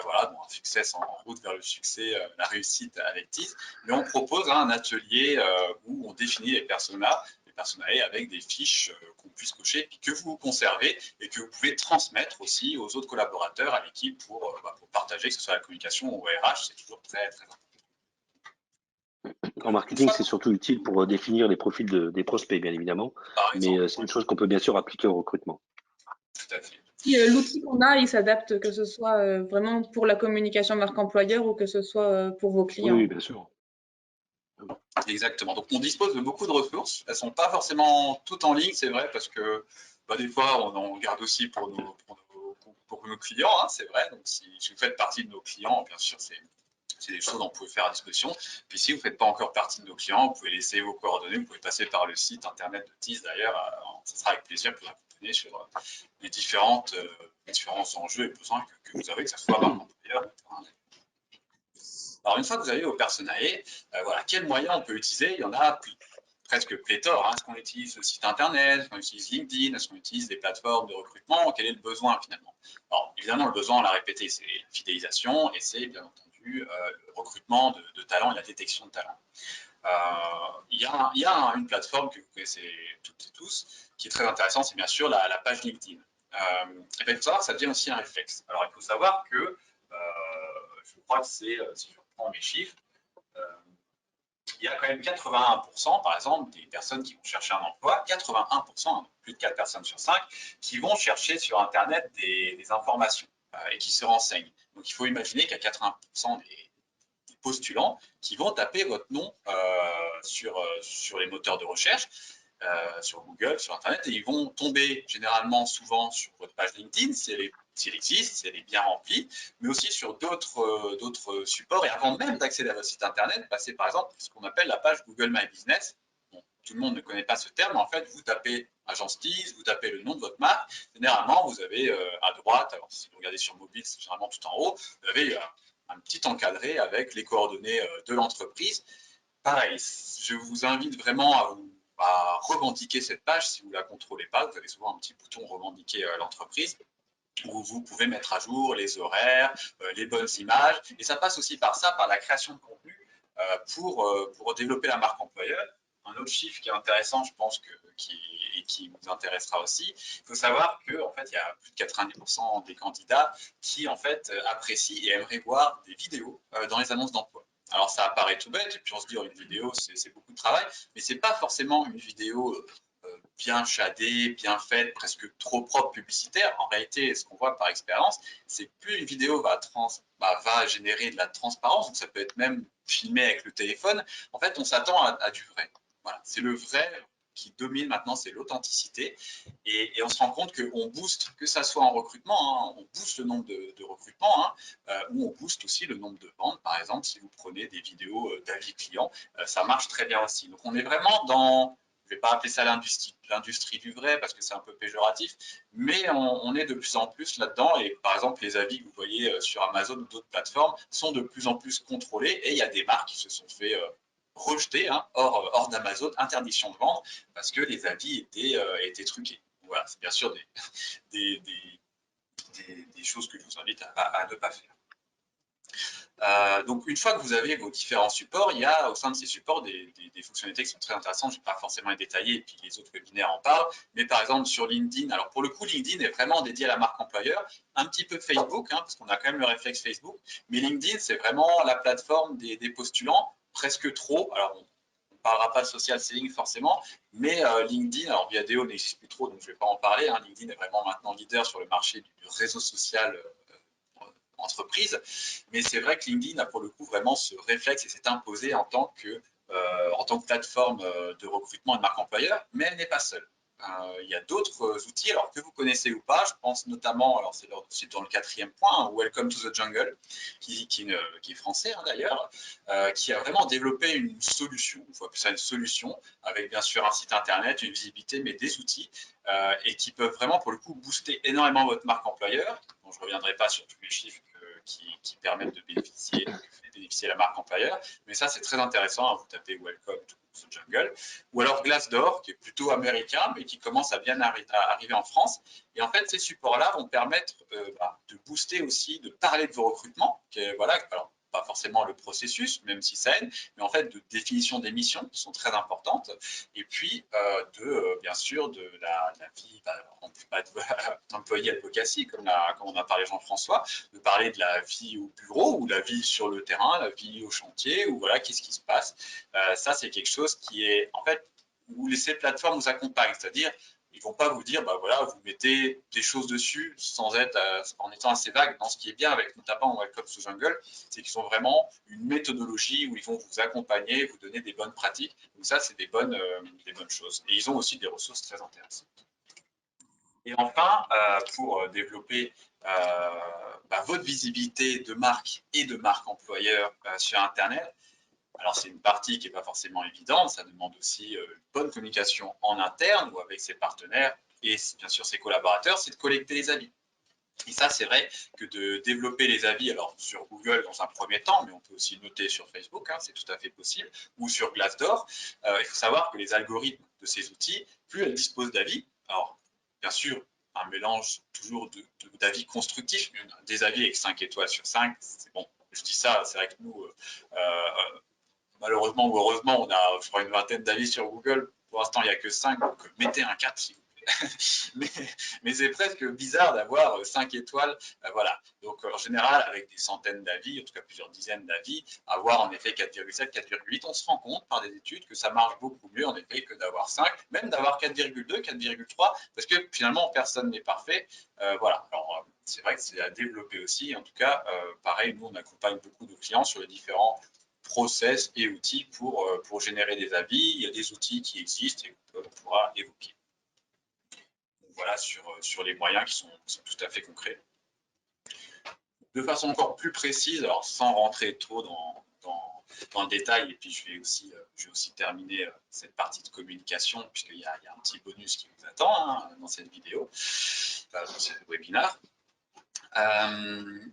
voilà, donc un succès en route vers le succès, la réussite avec Tease, mais on propose un atelier où on définit les personas avec des fiches qu'on puisse cocher, que vous conservez et que vous pouvez transmettre aussi aux autres collaborateurs, à l'équipe pour partager, que ce soit la communication ou RH, c'est toujours très, très important.
En marketing, c'est surtout utile pour définir les profils des prospects, bien évidemment, mais c'est une chose qu'on peut bien sûr appliquer au recrutement.
Tout à fait.
L'outil qu'on a, il s'adapte, que ce soit vraiment pour la communication marque employeur ou que ce soit pour vos clients.
Oui, bien sûr.
Exactement. Donc, on dispose de beaucoup de ressources. Elles ne sont pas forcément toutes en ligne, c'est vrai, parce que bah, des fois, on en garde aussi pour nos clients, hein, c'est vrai. Donc, si vous faites partie de nos clients, bien sûr, c'est des choses qu'on peut faire à disposition. Puis si vous ne faites pas encore partie de nos clients, vous pouvez laisser vos coordonnées, vous pouvez passer par le site internet de TIS d'ailleurs. Ce sera avec plaisir pour vous accompagner sur les différents enjeux et besoins que vous avez, que ce soit marque employeur. Alors, une fois que vous avez vos personae, voilà, quels moyens on peut utiliser? Il y en a presque pléthore. Hein. Est-ce qu'on utilise le site internet? Est-ce qu'on utilise LinkedIn? Est-ce qu'on utilise des plateformes de recrutement? Quel est le besoin finalement? Alors, évidemment, le besoin, on l'a répété, c'est la fidélisation et c'est bien entendu le recrutement de talents et la détection de talents. Il y a une plateforme que vous connaissez toutes et tous qui est très intéressante, c'est bien sûr la page LinkedIn. Et bien, il faut savoir que ça devient aussi un réflexe. Alors, il faut savoir que je crois que c'est, si je reprends mes chiffres, il y a quand même 81%, par exemple, des personnes qui vont chercher un emploi, 81%, plus de 4 personnes sur 5, qui vont chercher sur Internet des informations et qui se renseignent. Donc, il faut imaginer qu'il y a 80% des postulants qui vont taper votre nom sur les moteurs de recherche, sur Google, sur Internet, et ils vont tomber généralement souvent sur votre page LinkedIn, si elle existe, si elle est bien remplie, mais aussi sur d'autres supports. Et avant même d'accéder à votre site Internet, passez par exemple ce qu'on appelle la page Google My Business. Bon, tout le monde ne connaît pas ce terme, mais en fait, vous tapez agence Tease, vous tapez le nom de votre marque. Généralement, vous avez à droite, alors si vous regardez sur mobile, c'est généralement tout en haut, vous avez un petit encadré avec les coordonnées de l'entreprise. Pareil, je vous invite vraiment à revendiquer cette page si vous ne la contrôlez pas. Vous avez souvent un petit bouton revendiquer l'entreprise où vous pouvez mettre à jour les horaires, les bonnes images. Et ça passe aussi par ça, par la création de contenu pour développer la marque employeur. Un autre chiffre qui est intéressant, je pense, qui vous intéressera aussi, il faut savoir qu'en fait, il y a plus de 90% des candidats qui en fait apprécient et aimeraient voir des vidéos dans les annonces d'emploi. Alors ça apparaît tout bête, et puis on se dit oh, une vidéo c'est beaucoup de travail, mais c'est pas forcément une vidéo bien shadée, bien faite, presque trop propre publicitaire. En réalité, ce qu'on voit par expérience, c'est que plus une vidéo va générer de la transparence, donc ça peut être même filmé avec le téléphone, en fait on s'attend à du vrai. Voilà, c'est le vrai qui domine maintenant, c'est l'authenticité. Et on se rend compte qu'on booste, que ça soit en recrutement, hein, on booste le nombre de recrutements, hein, ou on booste aussi le nombre de ventes. Par exemple, si vous prenez des vidéos d'avis clients, ça marche très bien aussi. Donc on est vraiment dans, je ne vais pas appeler ça l'industrie du vrai parce que c'est un peu péjoratif, mais on est de plus en plus là-dedans. Et par exemple, les avis que vous voyez sur Amazon ou d'autres plateformes sont de plus en plus contrôlés et il y a des marques qui se sont fait rejeter, hein, hors d'Amazon, interdiction de vendre parce que les avis étaient truqués. Voilà, c'est bien sûr des choses que je vous invite à ne pas faire. Donc, une fois que vous avez vos différents supports, il y a au sein de ces supports des fonctionnalités qui sont très intéressantes. Je ne vais pas forcément les détailler, et puis les autres webinaires en parlent. Mais par exemple, sur LinkedIn, alors pour le coup, LinkedIn est vraiment dédié à la marque employeur, un petit peu Facebook, hein, parce qu'on a quand même le réflexe Facebook. Mais LinkedIn, c'est vraiment la plateforme des postulants, presque trop. Alors, on ne parlera pas de social selling forcément, mais LinkedIn, alors Viadeo n'existe plus trop, donc je ne vais pas en parler. Hein. LinkedIn est vraiment maintenant leader sur le marché du réseau social entreprise. Mais c'est vrai que LinkedIn a pour le coup vraiment ce réflexe et s'est imposé en tant que plateforme de recrutement et de marque employeur, mais elle n'est pas seule. Il y a d'autres outils, alors que vous connaissez ou pas, je pense notamment, alors c'est dans le 4e point, hein, Welcome to the Jungle, qui est français hein, d'ailleurs, qui a vraiment développé une solution, on voit plus ça une solution, avec bien sûr un site internet, une visibilité, mais des outils, et qui peuvent vraiment pour le coup booster énormément votre marque employeur. Bon, je ne reviendrai pas sur tous les chiffres qui permettent de bénéficier la marque employeur. Mais ça, c'est très intéressant. Vous tapez Welcome to the Jungle. Ou alors Glassdoor, qui est plutôt américain, mais qui commence à bien arriver en France. Et en fait, ces supports-là vont permettre de booster aussi, de parler de vos recrutements. Voilà, alors, pas forcément le processus, même si ça aide, mais en fait de définition des missions qui sont très importantes, et puis bien sûr de la vie, d'employé advocacy, comme on a parlé Jean-François, de parler de la vie au bureau ou la vie sur le terrain, la vie au chantier, ou voilà, qu'est-ce qui se passe. Ça, c'est quelque chose qui est, en fait, où ces plateformes vous accompagnent, c'est-à-dire ils vont pas vous dire, bah voilà, vous mettez des choses dessus sans être, en étant assez vague. Dans ce qui est bien avec notamment Welcome to Jungle, c'est qu'ils ont vraiment une méthodologie où ils vont vous accompagner, vous donner des bonnes pratiques. Donc ça, c'est des bonnes choses. Et ils ont aussi des ressources très intéressantes. Et enfin, pour développer votre visibilité de marque et de marque employeur sur Internet, alors c'est une partie qui n'est pas forcément évidente, ça demande aussi une bonne communication en interne ou avec ses partenaires et bien sûr ses collaborateurs, c'est de collecter les avis. Et ça, c'est vrai que de développer les avis, alors sur Google dans un premier temps, mais on peut aussi noter sur Facebook, hein, c'est tout à fait possible, ou sur Glassdoor. Il faut savoir que les algorithmes de ces outils, plus elles disposent d'avis, alors bien sûr, un mélange toujours d'avis constructifs, des avis avec 5 étoiles sur 5, c'est bon. Je dis ça, c'est vrai que nous, malheureusement ou heureusement, on a, je crois, une vingtaine d'avis sur Google. Pour l'instant, il n'y a que 5, donc mettez un 4 si vous plaît. mais c'est presque bizarre d'avoir 5 étoiles. Voilà. Donc, en général, avec des centaines d'avis, en tout cas plusieurs dizaines d'avis, avoir en effet 4,7, 4,8, on se rend compte par des études que ça marche beaucoup mieux en effet que d'avoir 5, même d'avoir 4,2, 4,3, parce que finalement, personne n'est parfait. Voilà. Alors, c'est vrai que c'est à développer aussi. En tout cas, pareil, nous, on accompagne beaucoup de clients sur les différents process et outils pour générer des avis. Il y a des outils qui existent et qu'on pourra évoquer. Donc, voilà sur les moyens qui sont tout à fait concrets. De façon encore plus précise, alors sans rentrer trop dans le détail, et puis je vais aussi terminer cette partie de communication, puisqu'il y a un petit bonus qui vous attend dans cette vidéo, dans ce webinaire.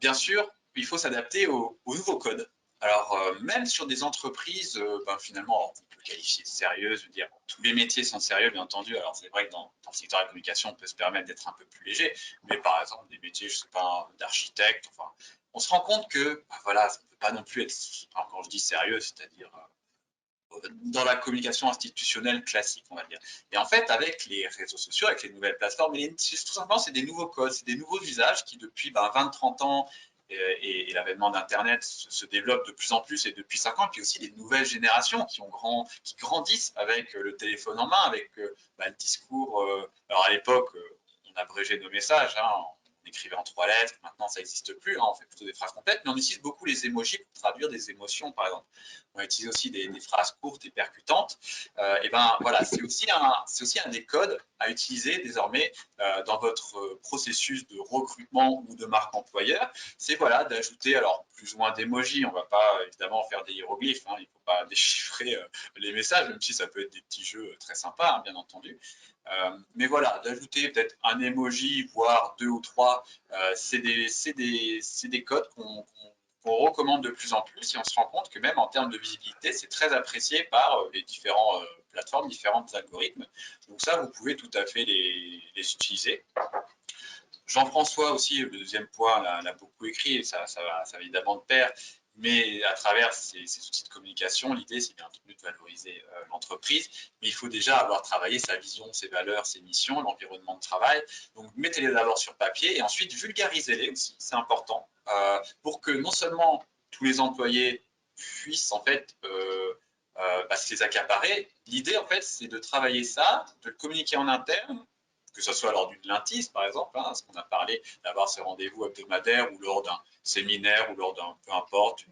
Bien sûr, il faut s'adapter au nouveau code. Alors, même sur des entreprises, finalement, on peut qualifier de sérieuses, je veux dire, tous les métiers sont sérieux, bien entendu. Alors, c'est vrai que dans le secteur de la communication, on peut se permettre d'être un peu plus léger, mais par exemple, des métiers, je ne sais pas, d'architecte, enfin, on se rend compte que, voilà, ça ne peut pas non plus être, enfin, quand je dis sérieux, c'est-à-dire dans la communication institutionnelle classique, on va dire. Et en fait, avec les réseaux sociaux, avec les nouvelles plateformes, tout simplement, c'est des nouveaux codes, c'est des nouveaux usages qui, depuis 20-30 ans, et l'avènement d'Internet se développe de plus en plus, et depuis 5 ans, puis aussi des nouvelles générations qui grandissent avec le téléphone en main, avec le discours. Alors à l'époque, on abrégeait nos messages, on écrivait en 3 lettres, maintenant ça n'existe plus, on fait plutôt des phrases complètes, mais on utilise beaucoup les emojis pour traduire des émotions, par exemple. On utilise aussi des phrases courtes et percutantes. Et voilà, c'est aussi un des codes à utiliser désormais dans votre processus de recrutement ou de marque employeur. C'est voilà, d'ajouter alors plus ou moins d'émojis. On ne va pas évidemment faire des hiéroglyphes, il ne faut pas déchiffrer les messages, même si ça peut être des petits jeux très sympas, bien entendu. Mais voilà, d'ajouter peut-être un emoji, voire 2 ou 3, c'est des codes qu'on recommande de plus en plus, et on se rend compte que même en termes de visibilité, c'est très apprécié par les différentes plateformes, différents algorithmes. Donc ça, vous pouvez tout à fait les utiliser. Jean-François aussi, le deuxième point, l'a beaucoup écrit, et ça va évidemment de pair, mais à travers ces outils de communication, l'idée, c'est bien entendu de valoriser l'entreprise, mais il faut déjà avoir travaillé sa vision, ses valeurs, ses missions, l'environnement de travail. Donc, mettez-les d'abord sur papier et ensuite vulgarisez-les aussi, c'est important, pour que non seulement tous les employés puissent en fait se les accaparer. L'idée, en fait, c'est de travailler ça, de le communiquer en interne, que ce soit lors d'une lintise, par exemple, ce qu'on a parlé, d'avoir ces rendez-vous hebdomadaires ou lors d'un séminaire ou lors d'un, peu importe,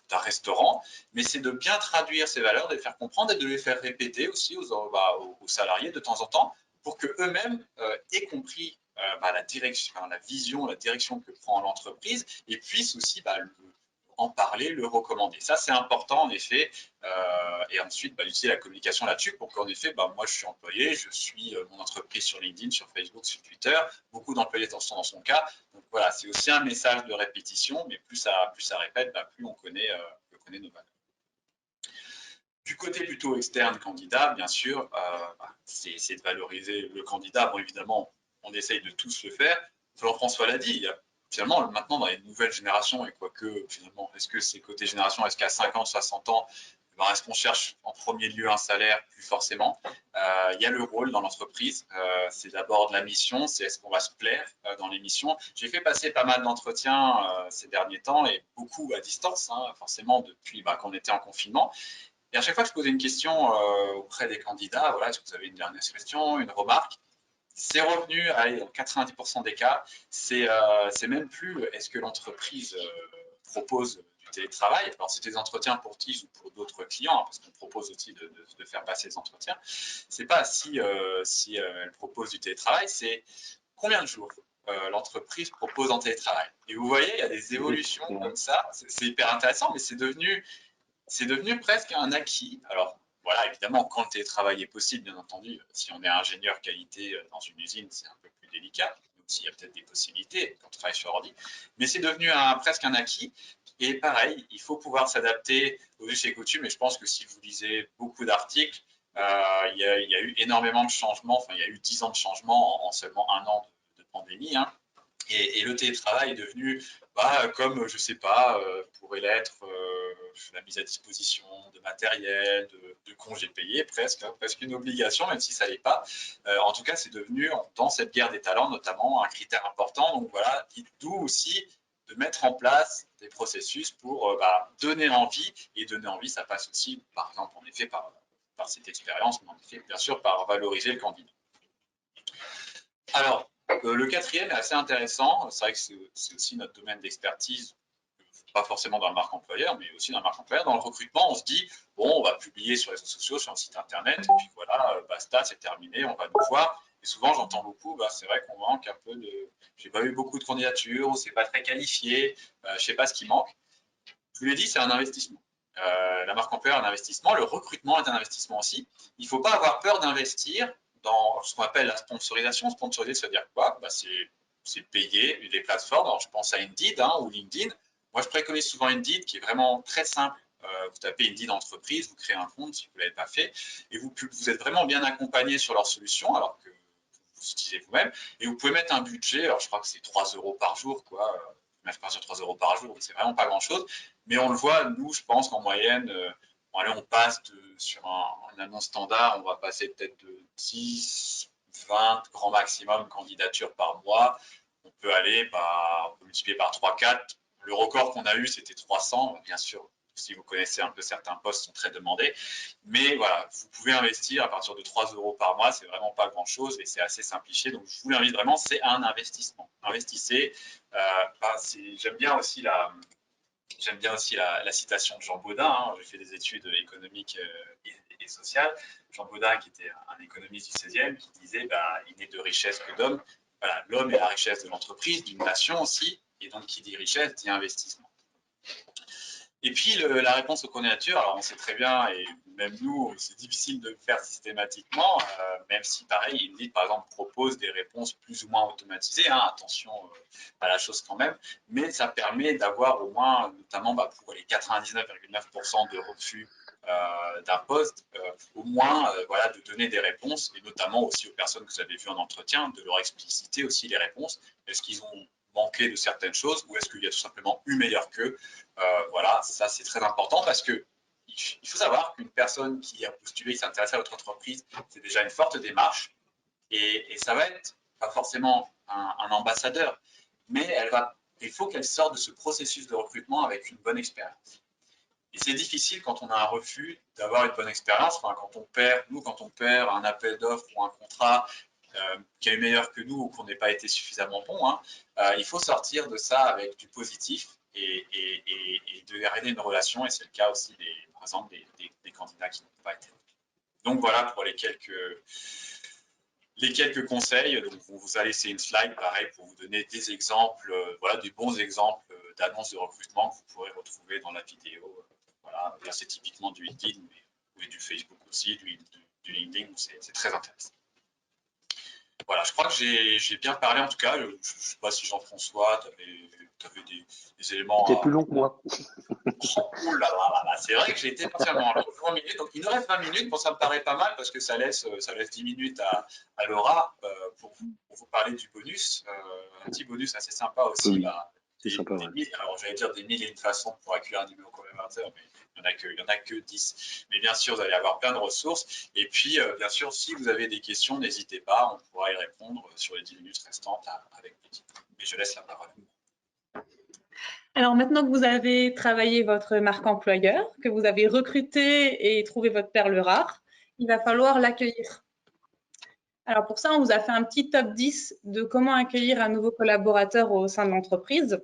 d'un restaurant, mais c'est de bien traduire ces valeurs, de les faire comprendre et de les faire répéter aussi aux salariés de temps en temps pour qu'eux-mêmes aient compris la direction, la vision, la direction que prend l'entreprise et puissent aussi en parler, le recommander. Ça, c'est important, en effet. Et ensuite, utiliser la communication là-dessus pour qu'en effet, moi, je suis employé, je suis mon entreprise sur LinkedIn, sur Facebook, sur Twitter. Beaucoup d'employés sont dans son cas. Donc voilà, c'est aussi un message de répétition, mais plus ça répète, plus on connaît nos valeurs. Du côté plutôt externe candidat, bien sûr, c'est de valoriser le candidat. Bon, évidemment, on essaye de tous le faire. Jean-François l'a dit, il y a finalement, maintenant, dans les nouvelles générations, et quoique, finalement, est-ce que c'est côté génération, est-ce qu'à 50, 60 ans, est-ce qu'on cherche en premier lieu un salaire? Plus forcément. Il y a le rôle dans l'entreprise. C'est d'abord de la mission, c'est est-ce qu'on va se plaire dans les missions. J'ai fait passer pas mal d'entretiens ces derniers temps, et beaucoup à distance, forcément, depuis qu'on était en confinement. Et à chaque fois que je posais une question auprès des candidats, voilà, est-ce que vous avez une dernière question, une remarque? C'est revenu, allez, dans 90% des cas, c'est même plus est-ce que l'entreprise propose du télétravail. Alors, c'était des entretiens pour TIS ou pour d'autres clients, parce qu'on propose aussi de faire passer des entretiens. C'est pas si elle propose du télétravail, c'est combien de jours l'entreprise propose en télétravail. Et vous voyez, il y a des évolutions comme ça. C'est hyper intéressant, mais c'est devenu presque un acquis. Alors, voilà, évidemment, quand le télétravail est possible, bien entendu, si on est ingénieur qualité dans une usine, c'est un peu plus délicat, donc s'il y a peut-être des possibilités quand on travaille sur ordi, mais c'est devenu presque un acquis. Et pareil, il faut pouvoir s'adapter aux us et coutumes, et je pense que si vous lisez beaucoup d'articles, il y a eu énormément de changements, il y a eu 10 ans de changements en seulement un an de pandémie, et le télétravail est devenu, comme, je ne sais pas, pourrait l'être la mise à disposition de matériel, de congés payés, presque une obligation, même si ça l'est pas. En tout cas, c'est devenu, dans cette guerre des talents, notamment, un critère important. Donc voilà, d'où aussi de mettre en place des processus pour donner envie. Et donner envie, ça passe aussi, par exemple, en effet, par cette expérience, mais en effet, bien sûr, par valoriser le candidat. Alors, le quatrième est assez intéressant. C'est vrai que c'est aussi notre domaine d'expertise, pas forcément dans le marque employeur, mais aussi dans le marque employeur. Dans le recrutement, on se dit, bon, on va publier sur les réseaux sociaux, sur un site internet, et puis voilà, basta, c'est terminé, on va nous voir. Et souvent, j'entends beaucoup, c'est vrai qu'on manque un peu de... J'ai pas eu beaucoup de candidatures, ou c'est pas très qualifié, je sais pas ce qui manque. Je vous l'ai dit, c'est un investissement. La marque employeur est un investissement, le recrutement est un investissement aussi. Il ne faut pas avoir peur d'investir dans ce qu'on appelle la sponsorisation. Sponsoriser, ça veut dire quoi? C'est payer des plateformes. Alors, je pense à Indeed ou LinkedIn. Moi, je préconise souvent Indeed, qui est vraiment très simple. Vous tapez Indeed entreprise, vous créez un compte si vous ne l'avez pas fait, et vous êtes vraiment bien accompagné sur leur solution, alors que vous utilisez vous-même, et vous pouvez mettre un budget, alors je crois que c'est 3 € par jour, quoi. Mettre pas sur 3 € par jour, c'est vraiment pas grand-chose, mais on le voit, nous, je pense qu'en moyenne, on passe sur un annonce standard, on va passer peut-être de 10, 20 grand maximum candidatures par mois. On peut aller, on peut multiplier par 3, 4. Le record qu'on a eu, c'était 300. Bien sûr, si vous connaissez un peu certains postes, sont très demandés. Mais voilà, vous pouvez investir à partir de 3 € par mois. C'est vraiment pas grand-chose et c'est assez simplifié. Donc, je vous l'invite vraiment, c'est un investissement. Investissez. J'aime bien aussi la citation de Jean Bodin. J'ai fait des études économiques et sociales. Jean Bodin, qui était un économiste du 16e, qui disait il n'est de richesse que d'homme. Voilà, l'homme est la richesse de l'entreprise, d'une nation aussi, et donc qui dit richesse dit investissement. Et puis la réponse aux candidatures, alors on sait très bien, et même nous, c'est difficile de le faire systématiquement, même si pareil, Indeed par exemple propose des réponses plus ou moins automatisées, attention à la chose quand même, mais ça permet d'avoir au moins, notamment pour les 99,9% de refus d'un poste, au moins voilà, de donner des réponses, et notamment aussi aux personnes que vous avez vues en entretien, de leur expliciter aussi les réponses. Est-ce qu'ils ont manqué de certaines choses ou est-ce qu'il y a tout simplement eu meilleur qu'eux? Voilà, ça c'est très important parce que il faut savoir qu'une personne qui a postulé, qui s'intéresse à votre entreprise, c'est déjà une forte démarche et ça va être pas forcément un ambassadeur, mais il faut qu'elle sorte de ce processus de recrutement avec une bonne expérience. Et c'est difficile quand on a un refus d'avoir une bonne expérience. Quand on perd un appel d'offres ou un contrat qui est meilleur que nous ou qu'on n'ait pas été suffisamment bon, il faut sortir de ça avec du positif et de garder une relation. Et c'est le cas aussi, par exemple, des candidats qui n'ont pas été. Donc voilà pour les quelques conseils. Donc, on vous a laissé une slide, pareil, pour vous donner des exemples, voilà, des bons exemples d'annonces de recrutement que vous pourrez retrouver dans la vidéo. Voilà, là, c'est typiquement du LinkedIn, mais du Facebook aussi, du LinkedIn, c'est très intéressant. Voilà, je crois que j'ai bien parlé en tout cas. Je ne sais pas si Jean-François, tu avais des éléments.
C'était plus long que moi.
Oh là là là, c'est vrai que j'ai été partiellement long, 20 minutes. Donc il nous reste 20 minutes. Bon, ça me paraît pas mal parce que ça laisse 10 minutes à Laura pour vous parler du bonus. Un petit bonus assez sympa aussi.
Oui, c'est sympa.
Alors j'allais dire des mille et une façons pour accueillir un numéro commémorateur, mais il n'y en a que 10. Mais bien sûr, vous allez avoir plein de ressources. Et puis, bien sûr, si vous avez des questions, n'hésitez pas. On pourra y répondre sur les 10 minutes restantes avec plaisir. Mais je laisse la parole.
Alors maintenant que vous avez travaillé votre marque employeur, que vous avez recruté et trouvé votre perle rare, il va falloir l'accueillir. Alors pour ça, on vous a fait un petit top 10 de comment accueillir un nouveau collaborateur au sein de l'entreprise.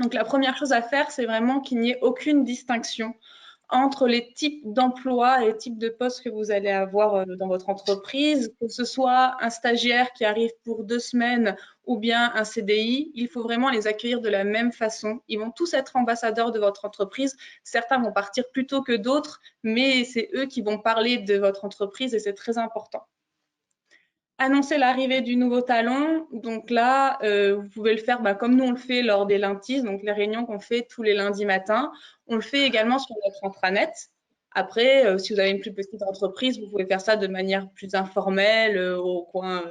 Donc la première chose à faire, c'est vraiment qu'il n'y ait aucune distinction entre les types d'emplois et les types de postes que vous allez avoir dans votre entreprise, que ce soit un stagiaire qui arrive pour 2 semaines ou bien un CDI, il faut vraiment les accueillir de la même façon. Ils vont tous être ambassadeurs de votre entreprise. Certains vont partir plus tôt que d'autres, mais c'est eux qui vont parler de votre entreprise et c'est très important. Annoncer l'arrivée du nouveau talent, donc là, vous pouvez le faire comme nous on le fait lors des lundis, donc les réunions qu'on fait tous les lundis matins. On le fait également sur notre intranet. Après, si vous avez une plus petite entreprise, vous pouvez faire ça de manière plus informelle, au coin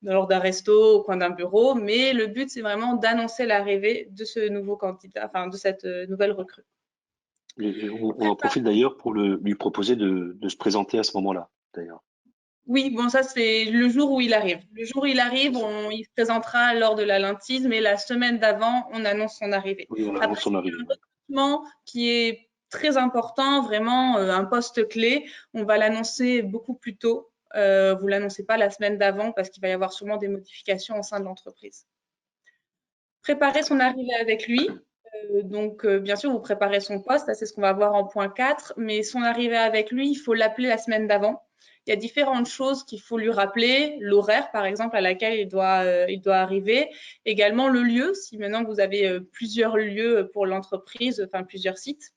lors d'un resto, au coin d'un bureau. Mais le but, c'est vraiment d'annoncer l'arrivée de ce nouveau candidat, enfin de cette nouvelle recrue.
On en profite d'ailleurs pour lui proposer de se présenter à ce moment-là, d'ailleurs.
Oui, bon, ça, c'est le jour où il arrive. Le jour où il arrive, il se présentera lors de la lentilles, mais la semaine d'avant, on annonce son arrivée.
Oui, on
Après,
annonce son arrivée.
un recrutement qui est très important, vraiment un poste clé. On va l'annoncer beaucoup plus tôt. Vous ne l'annoncez pas la semaine d'avant parce qu'il va y avoir sûrement des modifications au sein de l'entreprise. Préparer son arrivée avec lui. Donc, bien sûr, vous préparez son poste, c'est ce qu'on va voir en point 4, mais son arrivée avec lui, il faut l'appeler la semaine d'avant. Il y a différentes choses qu'il faut lui rappeler, l'horaire par exemple à laquelle il doit arriver, également le lieu, si maintenant vous avez plusieurs lieux pour l'entreprise, enfin plusieurs sites.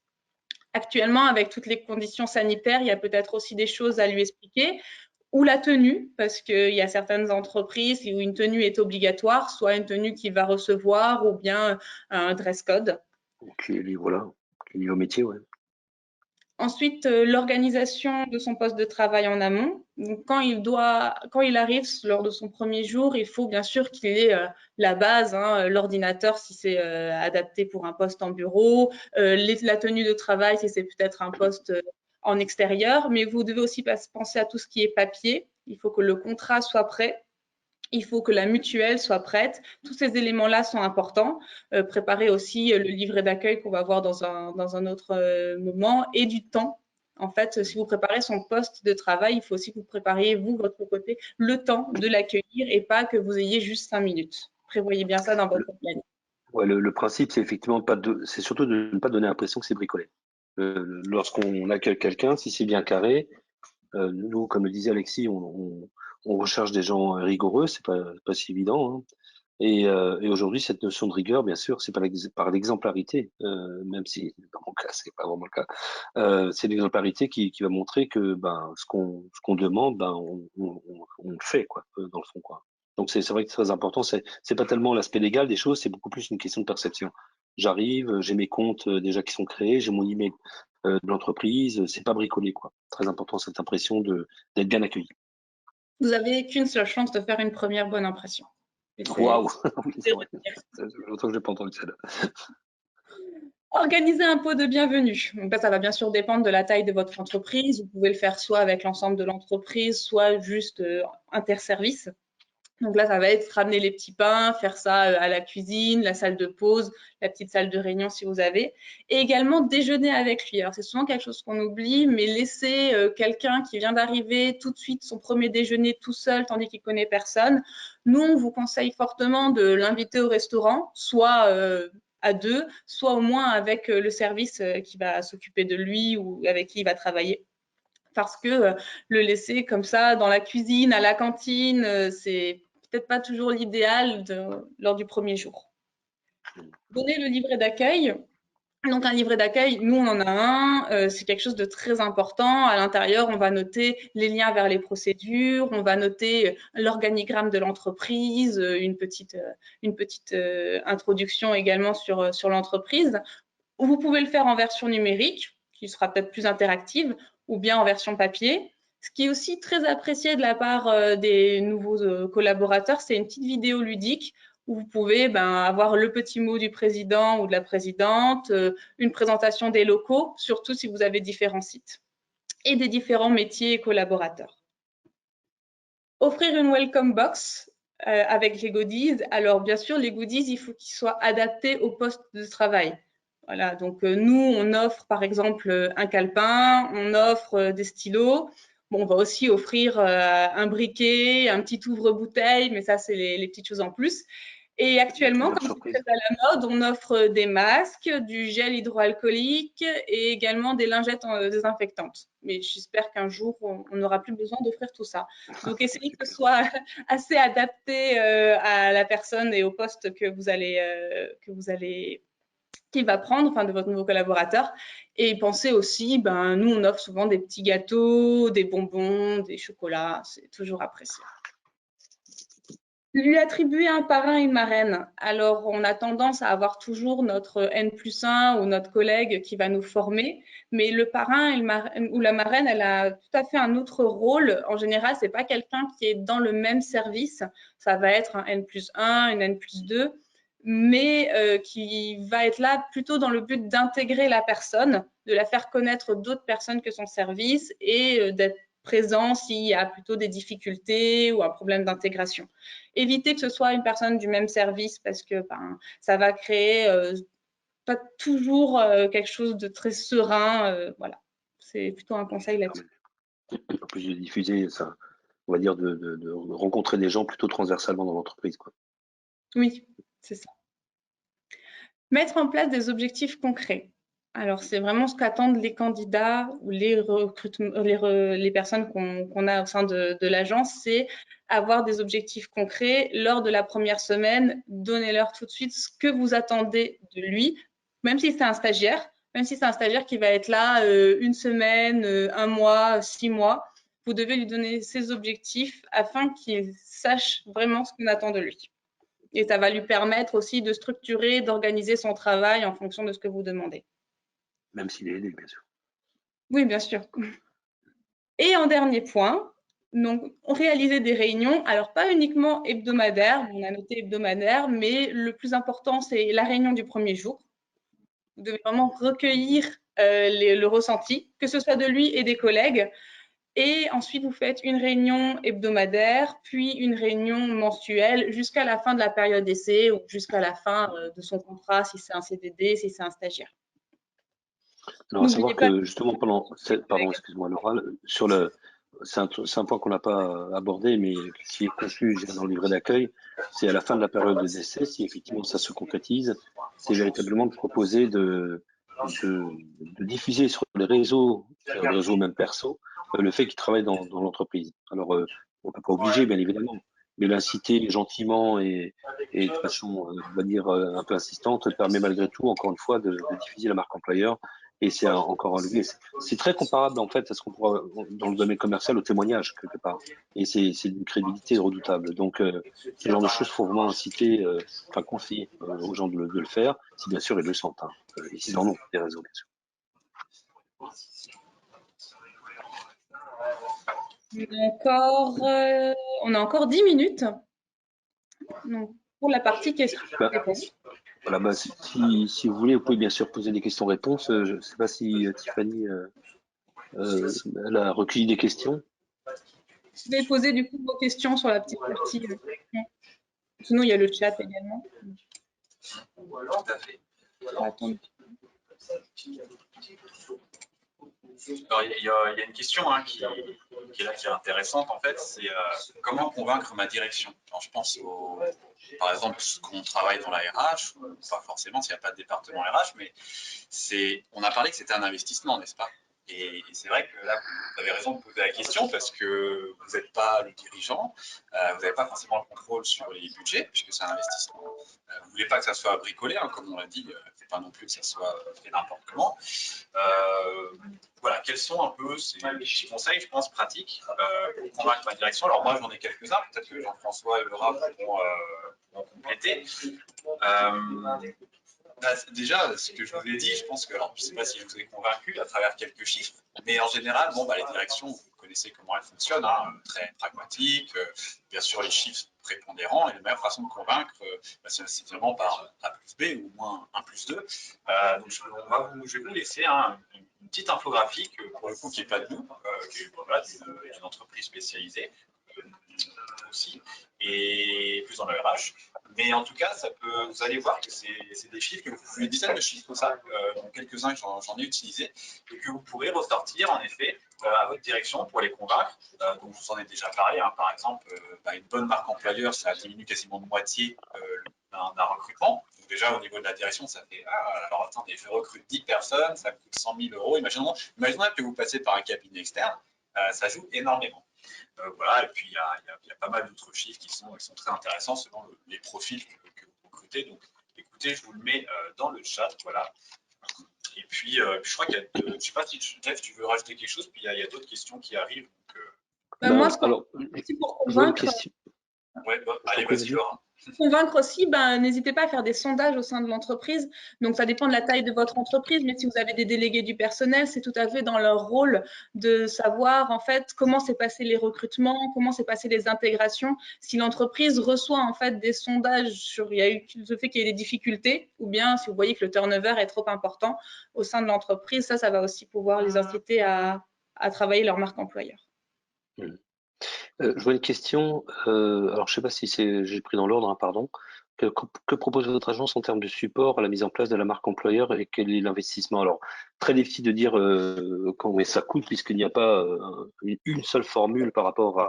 Actuellement, avec toutes les conditions sanitaires, il y a peut-être aussi des choses à lui expliquer, ou la tenue, parce qu'il y a certaines entreprises où une tenue est obligatoire, soit une tenue qu'il va recevoir ou bien un dress code.
Qui est lié au métier, ouais.
Ensuite, l'organisation de son poste de travail en amont. Donc, quand il arrive lors de son premier jour, il faut bien sûr qu'il ait la base, hein, l'ordinateur si c'est adapté pour un poste en bureau, la tenue de travail si c'est peut-être un poste en extérieur, mais vous devez aussi penser à tout ce qui est papier. Il faut que le contrat soit prêt. Il faut que la mutuelle soit prête. Tous ces éléments-là sont importants. Préparer aussi le livret d'accueil qu'on va voir dans un autre moment et du temps. En fait, si vous préparez son poste de travail, il faut aussi que vous prépariez, vous, votre côté, le temps de l'accueillir et pas que vous ayez juste 5 minutes. Prévoyez bien ça dans votre planning.
Ouais, le principe, c'est effectivement c'est surtout de ne pas donner l'impression que c'est bricolé. Lorsqu'on accueille quelqu'un, si c'est bien carré, nous, comme le disait Alexis, on recherche des gens rigoureux, c'est pas si évident, hein. Et aujourd'hui, cette notion de rigueur, bien sûr, c'est par l'exemplarité, même si dans mon cas, c'est pas vraiment le cas. C'est l'exemplarité qui va montrer que ce qu'on demande, on le fait, quoi, dans le fond, quoi. Donc c'est vrai que c'est très important. C'est pas tellement l'aspect légal des choses, c'est beaucoup plus une question de perception. J'arrive, j'ai mes comptes déjà qui sont créés, j'ai mon email de l'entreprise, c'est pas bricolé, quoi. Très important cette impression d'être bien accueilli.
Vous n'avez qu'une seule chance de faire une première bonne impression.
Waouh, oui, c'est vrai. Ça fait longtemps que je n'ai pas entendu celle-là.
Organiser un pot de bienvenue. Donc ça va bien sûr dépendre de la taille de votre entreprise. Vous pouvez le faire soit avec l'ensemble de l'entreprise, soit juste interservice. Donc là, ça va être ramener les petits pains, faire ça à la cuisine, la salle de pause, la petite salle de réunion si vous avez. Et également déjeuner avec lui. Alors c'est souvent quelque chose qu'on oublie, mais laisser quelqu'un qui vient d'arriver tout de suite son premier déjeuner tout seul, tandis qu'il connaît personne. Nous, on vous conseille fortement de l'inviter au restaurant, soit à deux, soit au moins avec le service qui va s'occuper de lui ou avec qui il va travailler. Parce que le laisser comme ça dans la cuisine, à la cantine, c'est peut-être pas toujours l'idéal lors du premier jour. Donner le livret d'accueil. Donc un livret d'accueil, nous on en a un, c'est quelque chose de très important. À l'intérieur, on va noter les liens vers les procédures, on va noter l'organigramme de l'entreprise, une petite introduction également sur l'entreprise. Vous pouvez le faire en version numérique, qui sera peut-être plus interactive, ou bien en version papier. Ce qui est aussi très apprécié de la part des nouveaux collaborateurs, c'est une petite vidéo ludique où vous pouvez avoir le petit mot du président ou de la présidente, une présentation des locaux, surtout si vous avez différents sites, et des différents métiers et collaborateurs. Offrir une welcome box avec les goodies. Alors, bien sûr, les goodies, il faut qu'ils soient adaptés au poste de travail. Voilà, donc nous, on offre par exemple un calepin, on offre des stylos. Bon, on va aussi offrir un briquet, un petit ouvre-bouteille, mais ça, c'est les petites choses en plus. Et actuellement, comme c'est très à la mode, on offre des masques, du gel hydroalcoolique et également des lingettes désinfectantes. Mais j'espère qu'un jour, on n'aura plus besoin d'offrir tout ça. Donc, essayez que ce soit assez adapté à la personne et au poste qu'il va prendre, enfin de votre nouveau collaborateur. Et pensez aussi, nous, on offre souvent des petits gâteaux, des bonbons, des chocolats. C'est toujours apprécié. Lui attribuer un parrain et une marraine. Alors, on a tendance à avoir toujours notre N+1 ou notre collègue qui va nous former, mais le parrain ou la marraine, elle a tout à fait un autre rôle. En général, c'est pas quelqu'un qui est dans le même service. Ça va être un N+1, une N+2. mais qui va être là plutôt dans le but d'intégrer la personne, de la faire connaître d'autres personnes que son service et d'être présent s'il y a plutôt des difficultés ou un problème d'intégration. Éviter que ce soit une personne du même service parce que ça va créer pas toujours quelque chose de très serein. Voilà, c'est plutôt un conseil là-dessus.
En plus de diffuser, ça, on va dire de rencontrer des gens plutôt transversalement dans l'entreprise, quoi.
Oui, c'est ça. Mettre en place des objectifs concrets. Alors, c'est vraiment ce qu'attendent les candidats ou les personnes qu'on a au sein de l'agence, c'est avoir des objectifs concrets. Lors de la première semaine, donnez-leur tout de suite ce que vous attendez de lui, même si c'est un stagiaire, qui va être là une semaine, un mois, 6 mois. Vous devez lui donner ses objectifs afin qu'il sache vraiment ce qu'on attend de lui. Et ça va lui permettre aussi de structurer, d'organiser son travail en fonction de ce que vous demandez.
Même s'il est aidé, bien sûr.
Oui, bien sûr. Et en dernier point, donc, réaliser des réunions, alors pas uniquement hebdomadaires, on a noté hebdomadaire, mais le plus important, c'est la réunion du premier jour. Vous devez vraiment recueillir le ressenti, que ce soit de lui et des collègues. Et ensuite, vous faites une réunion hebdomadaire, puis une réunion mensuelle jusqu'à la fin de la période d'essai ou jusqu'à la fin de son contrat, si c'est un CDD, si c'est un stagiaire.
Alors, à savoir que justement pardon, excuse-moi, Laura, c'est un point qu'on n'a pas abordé, mais qui est conclu dans le livret d'accueil, c'est à la fin de la période d'essai, si effectivement ça se concrétise, c'est véritablement de proposer de diffuser sur les réseaux même perso, le fait qu'il travaille dans l'entreprise. Alors, on ne peut pas obliger, bien évidemment, mais l'inciter gentiment et de façon, on va dire, un peu insistante, permet malgré tout, encore une fois, de diffuser la marque employeur. Et c'est encore un levier. C'est très comparable, en fait, à ce qu'on pourra, dans le domaine commercial, au témoignage, quelque part. Et c'est d'une crédibilité redoutable. Donc, ce genre de choses, il faut vraiment inciter, conseiller aux gens de le faire, si bien sûr ils le sentent. Et s'ils en ont des raisons, bien sûr.
On a encore 10 minutes. Donc, pour la partie questions-réponses.
Voilà, si vous voulez, vous pouvez bien sûr poser des questions-réponses. Je ne sais pas si Tiffany elle a recueilli des questions.
Vous pouvez poser du coup vos questions sur la petite partie. Sinon, il y a le chat également.
Tout à fait.
Attends.
Alors, il y a une question qui est là, qui est intéressante en fait, c'est comment convaincre ma direction. Alors, je pense par exemple, qu'on travaille dans la RH, pas forcément s'il n'y a pas de département RH, mais on a parlé que c'était un investissement, n'est-ce pas? Et c'est vrai que là, vous avez raison de poser la question parce que vous n'êtes pas le dirigeant, vous n'avez pas forcément le contrôle sur les budgets puisque c'est un investissement. Vous ne voulez pas que ça soit bricolé, comme on l'a dit, c'est pas non plus que ça soit fait n'importe comment. Voilà, quels sont un peu ces petits conseils, je pense, pratiques pour convaincre ma direction. Alors moi, j'en ai quelques-uns, peut-être que Jean-François et Laura pourront compléter. Déjà, ce que je vous ai dit, je pense que, alors, je ne sais pas si je vous ai convaincu à travers quelques chiffres, mais en général, les directions, vous connaissez comment elles fonctionnent, très pragmatiques, bien sûr les chiffres sont prépondérants, et la meilleure façon de convaincre, c'est simplement par A plus B ou moins 1 plus 2. Donc je vais vous laisser une petite infographie, pour le coup, qui n'est pas de nous, qui est d'une entreprise spécialisée aussi, et plus dans le RH. Mais en tout cas, vous allez voir que c'est des chiffres, une dizaine de chiffres comme ça, quelques-uns que j'en ai utilisés, et que vous pourrez ressortir en effet à votre direction pour les convaincre. Donc je vous en ai déjà parlé, par exemple, une bonne marque employeur, ça diminue quasiment de moitié d'un recrutement. Donc déjà au niveau de la direction, ça fait alors attendez, je recrute 10 personnes, ça coûte 100 000 euros. Imaginons que vous passez par un cabinet externe, ça joue énormément. Voilà, et puis il y a pas mal d'autres chiffres qui sont très intéressants selon les profils que vous recrutez. Donc écoutez, je vous le mets dans le chat, voilà. Et puis je crois qu'il y a, je ne sais pas si Jeff, tu veux rajouter quelque chose, puis il y a d'autres questions qui arrivent. Donc,
Moi,
alors,
pour
je vois une
convaincre,
question.
Ouais, allez, vas-y, Laura.
convaincre aussi, n'hésitez pas à faire des sondages au sein de l'entreprise. Donc, ça dépend de la taille de votre entreprise, mais si vous avez des délégués du personnel, c'est tout à fait dans leur rôle de savoir en fait comment s'est passé les recrutements, comment s'est passé les intégrations. Si l'entreprise reçoit en fait des sondages sur le fait qu'il y ait des difficultés, ou bien si vous voyez que le turnover est trop important au sein de l'entreprise, ça va aussi pouvoir les inciter à travailler leur marque employeur.
Je vois une question, alors je sais pas si j'ai pris dans l'ordre, hein, pardon. Que propose votre agence en termes de support à la mise en place de la marque employeur et quel est l'investissement? Alors, très difficile de dire combien ça coûte puisqu'il n'y a pas une seule formule par rapport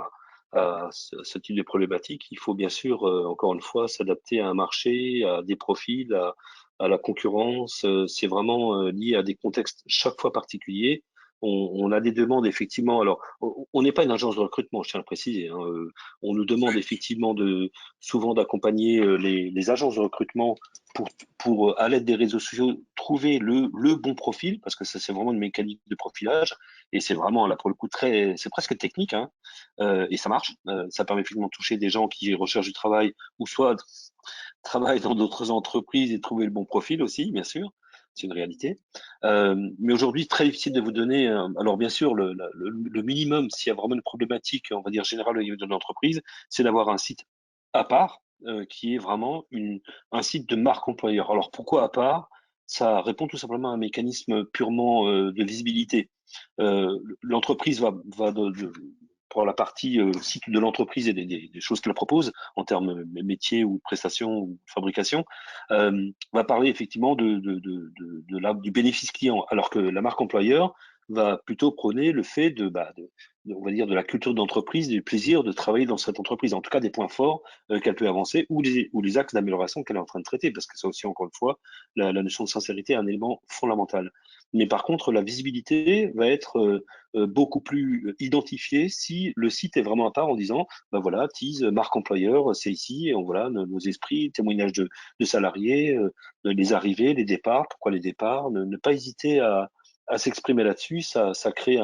à ce type de problématique. Il faut bien sûr, encore une fois, s'adapter à un marché, à des profils, à la concurrence. C'est vraiment lié à des contextes chaque fois particuliers. On a des demandes effectivement. Alors, on n'est pas une agence de recrutement, je tiens à le préciser, hein. On nous demande effectivement souvent d'accompagner les agences de recrutement pour à l'aide des réseaux sociaux, trouver le bon profil, parce que ça, c'est vraiment une mécanique de profilage, et c'est vraiment, là, pour le coup, c'est presque technique, hein, et ça marche. Ça permet effectivement de toucher des gens qui recherchent du travail, ou soit travaillent dans d'autres entreprises et trouver le bon profil aussi, bien sûr. C'est une réalité. Mais aujourd'hui, très difficile de vous donner. Alors bien sûr, le minimum, s'il y a vraiment une problématique, on va dire générale au niveau de l'entreprise, c'est d'avoir un site à part qui est vraiment un site de marque employeur. Alors pourquoi à part? Ça répond tout simplement à un mécanisme purement de visibilité. L'entreprise pour la partie site de l'entreprise et des choses qu'elle propose en termes de métiers ou de prestations ou de fabrication, va parler effectivement du bénéfice client, alors que la marque employeur va plutôt prôner le fait on va dire de la culture d'entreprise, du plaisir de travailler dans cette entreprise, en tout cas des points forts qu'elle peut avancer ou les axes d'amélioration qu'elle est en train de traiter, parce que ça aussi, encore une fois, la notion de sincérité est un élément fondamental. Mais par contre, la visibilité va être beaucoup plus identifiée si le site est vraiment à part en disant, ben voilà, Tease, marque employeur, c'est ici, et voilà nos esprits, témoignages de salariés, les arrivées, les départs, pourquoi les départs, ne pas hésiter à s'exprimer là-dessus, ça crée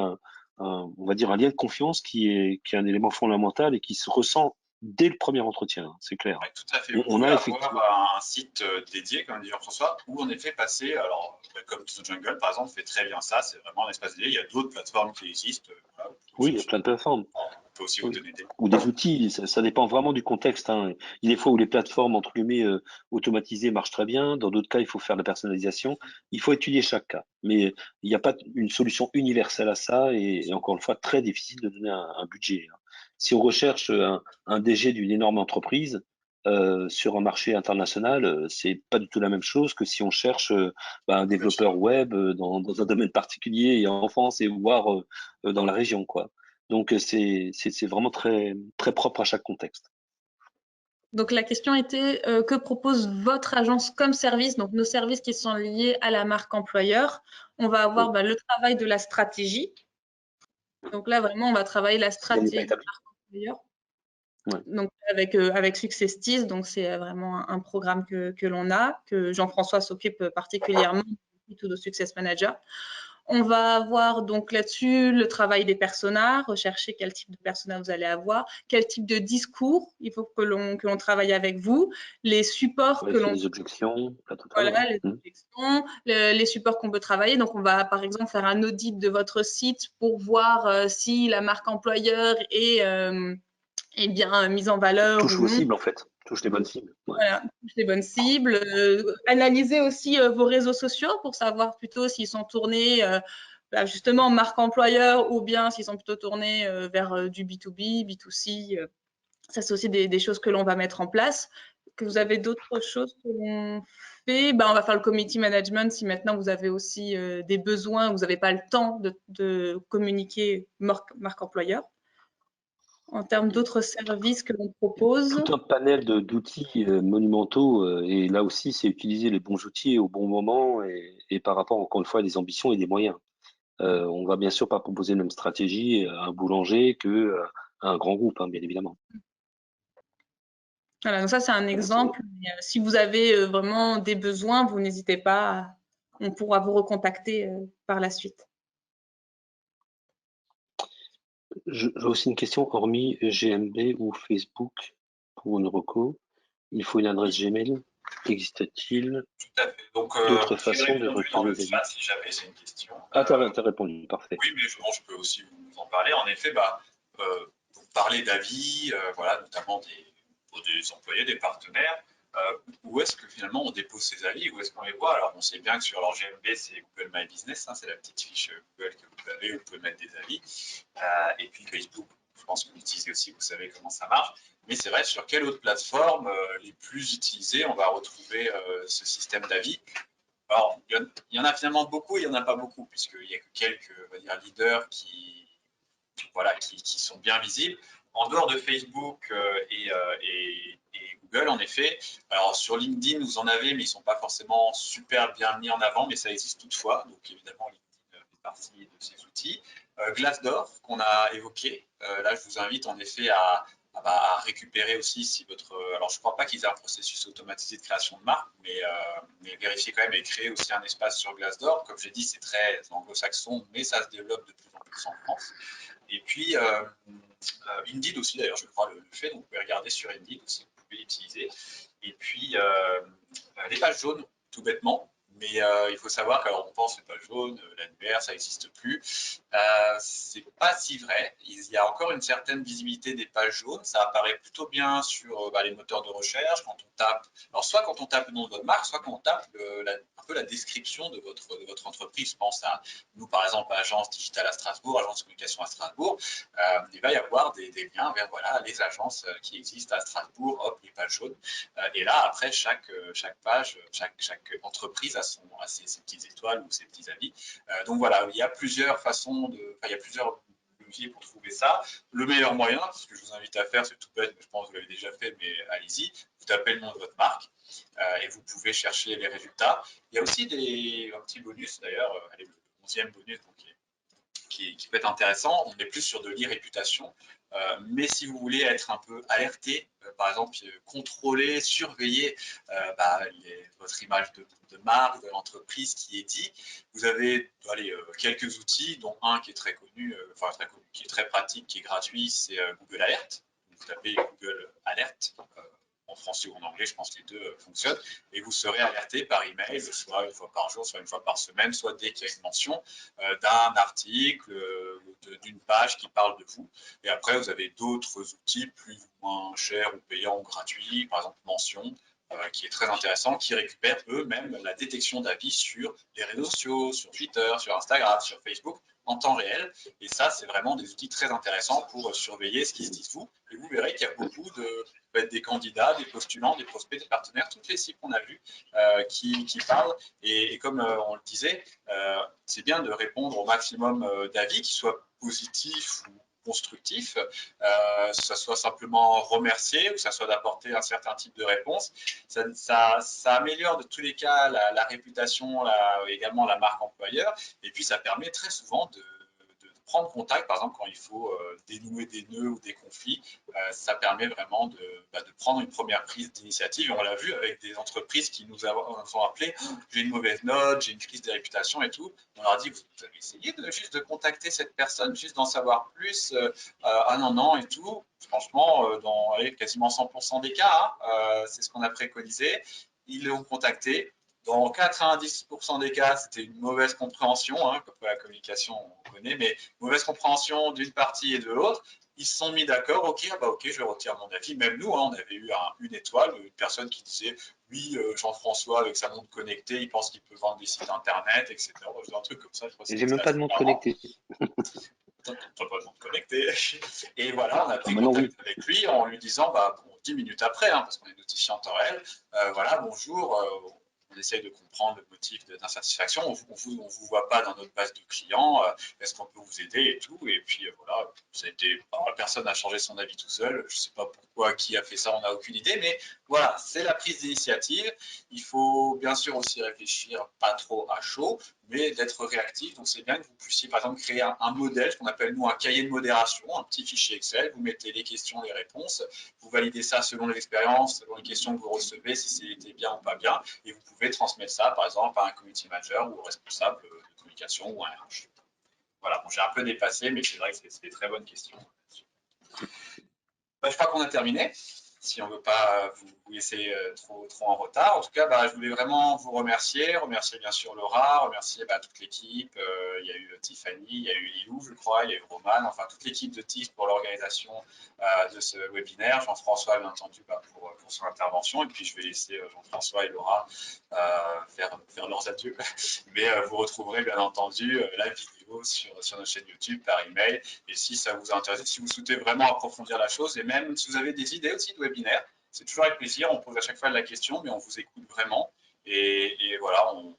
on va dire un lien de confiance qui est un élément fondamental et qui se ressent dès le premier entretien, c'est clair.
Oui, tout à fait.
On
Vous pouvez
a
avoir
effectivement.
un site dédié, comme dit Jean-François, où en effet passer, alors comme To The Jungle par exemple fait très bien ça, c'est vraiment un espace dédié. Il y a d'autres plateformes qui existent. Voilà,
Oui, il y a plein de plateformes.
on peut aussi vous
Oui.
donner des.
Ou des outils, ça dépend vraiment du contexte, hein. Il y a des fois où les plateformes, entre guillemets, automatisées marchent très bien. Dans d'autres cas, il faut faire de la personnalisation. Il faut étudier chaque cas. Mais il n'y a pas une solution universelle à ça et encore une fois, très difficile de donner un budget, hein. Si on recherche un DG d'une énorme entreprise sur un marché international, c'est pas du tout la même chose que si on cherche un développeur web dans un domaine particulier et en France et voire dans la région, quoi. Donc c'est vraiment très très propre à chaque contexte.
Donc la question était que propose votre agence comme service? Donc nos services qui sont liés à la marque employeur. On va avoir le travail de la stratégie. Donc là vraiment on va travailler la
Si elle n'est pas
stratégie de
établie.
la marque employeur.
Ouais.
Donc avec SuccessTease, donc c'est vraiment un programme que l'on a, que Jean-François s'occupe particulièrement, tout de Success Manager. On va avoir donc là-dessus le travail des personas, rechercher quel type de persona vous allez avoir, quel type de discours il faut que l'on travaille avec vous, les supports que l'on...
Les objections, la totale,
Voilà,
ouais.
les objections, les supports qu'on peut travailler. Donc, on va par exemple faire un audit de votre site pour voir si la marque employeur est bien mise en valeur
Touche
ou
vos
non.
cibles en fait, touche les bonnes cibles. Ouais.
Voilà, les bonnes cibles. Analyser aussi vos réseaux sociaux pour savoir plutôt s'ils sont tournés justement marque employeur ou bien s'ils sont plutôt tournés vers du B2B, B2C. Ça, c'est aussi des choses que l'on va mettre en place. Que vous avez d'autres choses que l'on fait, on va faire le community management si maintenant vous avez aussi des besoins, vous n'avez pas le temps de communiquer marque employeur. En termes d'autres services que l'on propose.
Tout un panel d'outils monumentaux et là aussi c'est utiliser les bons outils au bon moment et par rapport encore une fois à des ambitions et des moyens. On va bien sûr pas proposer la même stratégie à un boulanger que à un grand groupe, hein, bien évidemment.
Voilà, donc ça c'est un exemple. Si vous avez vraiment des besoins, vous n'hésitez pas, on pourra vous recontacter par la suite.
J'ai aussi une question, hormis GMB ou Facebook pour une reco, Il faut une adresse Gmail. Existe-t-il
Tout à fait. Donc,
d'autres
j'ai
façons de
répondu dans
repérer
le
les avis?
chat si jamais c'est une question.
Ah, t'as répondu, parfait.
Oui, mais je peux aussi vous en parler. En effet, pour parler d'avis, voilà, notamment des employés, des partenaires, où est-ce que finalement on dépose ces avis, où est-ce qu'on les voit? Alors, on sait bien que sur leur GMB, c'est Google My Business, hein, c'est la petite fiche Google que vous avez, où vous pouvez mettre des avis. Et puis Facebook, je pense que vous l'utilisez aussi, vous savez comment ça marche. Mais c'est vrai, sur quelle autre plateforme les plus utilisées, on va retrouver ce système d'avis? Alors, il y en a finalement beaucoup et il n'y en a pas beaucoup, puisqu'il n'y a que quelques, on va dire, leaders voilà, qui sont bien visibles. En dehors de Facebook et Google, en effet, alors sur LinkedIn, vous en avez, mais ils ne sont pas forcément super bien mis en avant, mais ça existe toutefois. Donc évidemment, LinkedIn fait partie de ces outils. Glassdoor, qu'on a évoqué, là, je vous invite en effet à récupérer aussi si votre. Alors, je ne crois pas qu'ils aient un processus automatisé de création de marque, mais vérifiez quand même et créer aussi un espace sur Glassdoor. Comme j'ai dit, c'est très anglo-saxon, mais ça se développe de plus en plus en France. Et puis, Indeed aussi, d'ailleurs, je crois, le fait. Donc, vous pouvez regarder sur Indeed aussi, vous pouvez l'utiliser. Et puis, les pages jaunes, tout bêtement. Mais il faut savoir qu'alors on pense les pages jaunes, l'annuaire, ça n'existe plus. C'est pas si vrai. Il y a encore une certaine visibilité des pages jaunes. Ça apparaît plutôt bien sur les moteurs de recherche quand on tape. Alors soit quand on tape le nom de votre marque, soit quand on tape un peu la description de votre entreprise. Je pense à nous par exemple, agence digitale à Strasbourg, agence de communication à Strasbourg. Il va y avoir des liens vers voilà les agences qui existent à Strasbourg. Hop, les pages jaunes. Et là après chaque page, chaque entreprise a ses petites étoiles ou ses petits avis. Donc voilà, il y a plusieurs façons il y a plusieurs leviers pour trouver ça. Le meilleur moyen, ce que je vous invite à faire, c'est tout bête, mais je pense que vous l'avez déjà fait, mais allez-y, vous tapez le nom de votre marque et vous pouvez chercher les résultats. Il y a aussi un petit bonus d'ailleurs, le 11e bonus donc, qui peut être intéressant. On est plus sur de l'e-réputation. Mais si vous voulez être un peu alerté, par exemple, contrôler, surveiller votre image de marque, de l'entreprise qui est dit, vous avez quelques outils, dont un qui est très connu, qui est très pratique, qui est gratuit, c'est Google Alert. Vous tapez Google Alert en français ou en anglais, je pense que les deux fonctionnent, et vous serez alerté par email, soit une fois par jour, soit une fois par semaine, soit dès qu'il y a une mention d'un article, d'une page qui parle de vous. Et après, vous avez d'autres outils plus ou moins chers ou payants ou gratuits, par exemple Mention, qui est très intéressant, qui récupère eux-mêmes la détection d'avis sur les réseaux sociaux, sur Twitter, sur Instagram, sur Facebook, en temps réel. Et ça, c'est vraiment des outils très intéressants pour surveiller ce qui se dit de vous. Et vous verrez qu'il y a beaucoup des candidats, des postulants, des prospects, des partenaires, toutes les cibles qu'on a vues qui parlent. Et comme on le disait, c'est bien de répondre au maximum d'avis, qu'ils soient positifs ou constructifs, ça soit simplement remercier ou ça soit d'apporter un certain type de réponse. Ça améliore de tous les cas la réputation, également la marque employeur, et puis ça permet très souvent de prendre contact, par exemple quand il faut dénouer des nœuds ou des conflits, ça permet vraiment de prendre une première prise d'initiative. On l'a vu avec des entreprises qui nous ont appelé, j'ai une mauvaise note, j'ai une crise de réputation et tout. On leur a dit, vous avez essayé juste de contacter cette personne, juste d'en savoir plus, ah non, et tout. Franchement, dans quasiment 100% des cas, c'est ce qu'on a préconisé. Ils l'ont contacté. Dans 90% des cas, c'était une mauvaise compréhension, comme la communication, on connaît, mais mauvaise compréhension d'une partie et de l'autre. Ils se sont mis d'accord, ok, je retire mon avis. Même nous, on avait eu une étoile, une personne qui disait, oui, Jean-François, avec sa montre connectée, il pense qu'il peut vendre des sites internet, etc. Un truc comme ça, je crois que
J'ai même pas de montre connectée.
T'as pas de montre connectée. Et voilà, on a pris
Maintenant,
contact
oui.
avec lui en lui disant, 10 minutes après, parce qu'on est notifié en temps réel, voilà, bonjour, on essaye de comprendre le motif d'insatisfaction, on ne vous voit pas dans notre base de clients, est-ce qu'on peut vous aider et tout, et puis voilà, ça a été, la personne a changé son avis tout seul, je ne sais pas pourquoi, qui a fait ça, on n'a aucune idée, mais voilà, c'est la prise d'initiative. Il faut bien sûr aussi réfléchir pas trop à chaud, mais d'être réactif. Donc c'est bien que vous puissiez par exemple créer un modèle, ce qu'on appelle nous un cahier de modération, un petit fichier Excel, vous mettez les questions, les réponses, vous validez ça selon l'expérience, selon les questions que vous recevez, si c'était bien ou pas bien, et vous pouvez transmettre ça par exemple à un community manager ou au responsable de communication ou à un RH. Voilà, bon, j'ai un peu dépassé, mais c'est vrai que c'est des très bonnes questions. Je crois qu'on a terminé. si on ne veut pas vous laisser trop en retard. En tout cas, je voulais vraiment vous remercier bien sûr Laura, remercier toute l'équipe. Il y a eu Tiffany, il y a eu Lilou, je crois, il y a eu Roman, enfin toute l'équipe de TIS pour l'organisation de ce webinaire. Jean-François, bien entendu, pour son intervention. Et puis, je vais laisser Jean-François et Laura faire leurs adieux. Mais vous retrouverez, bien entendu, la vidéo sur notre chaîne YouTube par email. Et si ça vous a intéressé, si vous souhaitez vraiment approfondir la chose, et même si vous avez des idées aussi de webinaire, c'est toujours avec plaisir. On pose à chaque fois de la question, mais on vous écoute vraiment. Et voilà, on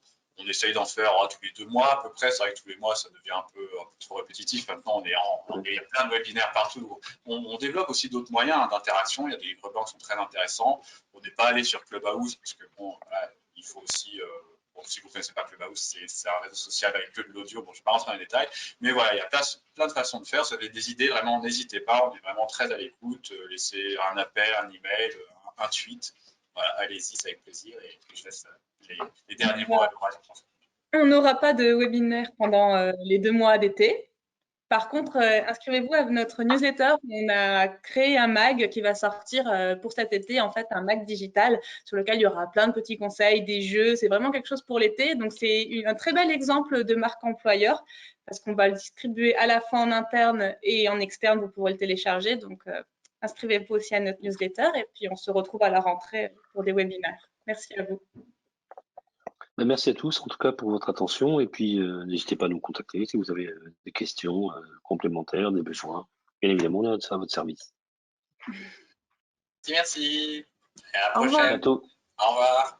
essaye d'en faire tous les 2 mois à peu près. C'est vrai que tous les mois, ça devient un peu trop répétitif. Maintenant, il y a plein de webinaires partout. On développe aussi d'autres moyens d'interaction. Il y a des livres blancs qui sont très intéressants. On n'est pas allé sur Clubhouse parce que bon, il faut aussi… si vous ne connaissez pas Clubhouse, c'est un réseau social avec que de l'audio. Bon, je ne vais pas rentrer dans les détails, mais voilà, il y a plein de façons de faire. Si vous avez des idées, vraiment, n'hésitez pas. On est vraiment très à l'écoute. Laissez un appel, un email, un tweet. Voilà, allez-y, c'est avec plaisir. Et je laisse les derniers mots à Laura.
On n'aura pas de webinaire pendant les 2 mois d'été. Par contre, inscrivez-vous à notre newsletter. On a créé un mag qui va sortir pour cet été, en fait, un mag digital sur lequel il y aura plein de petits conseils, des jeux. C'est vraiment quelque chose pour l'été. Donc, c'est un très bel exemple de marque employeur parce qu'on va le distribuer à la fois en interne et en externe. Vous pourrez le télécharger. Donc, inscrivez-vous aussi à notre newsletter et puis on se retrouve à la rentrée pour des webinaires. Merci à vous.
Merci à tous, en tout cas, pour votre attention. Et puis, n'hésitez pas à nous contacter si vous avez des questions complémentaires, des besoins. Bien évidemment, on est à votre service.
Merci. Et à la
Au revoir.
prochaine.
À bientôt.
Au revoir.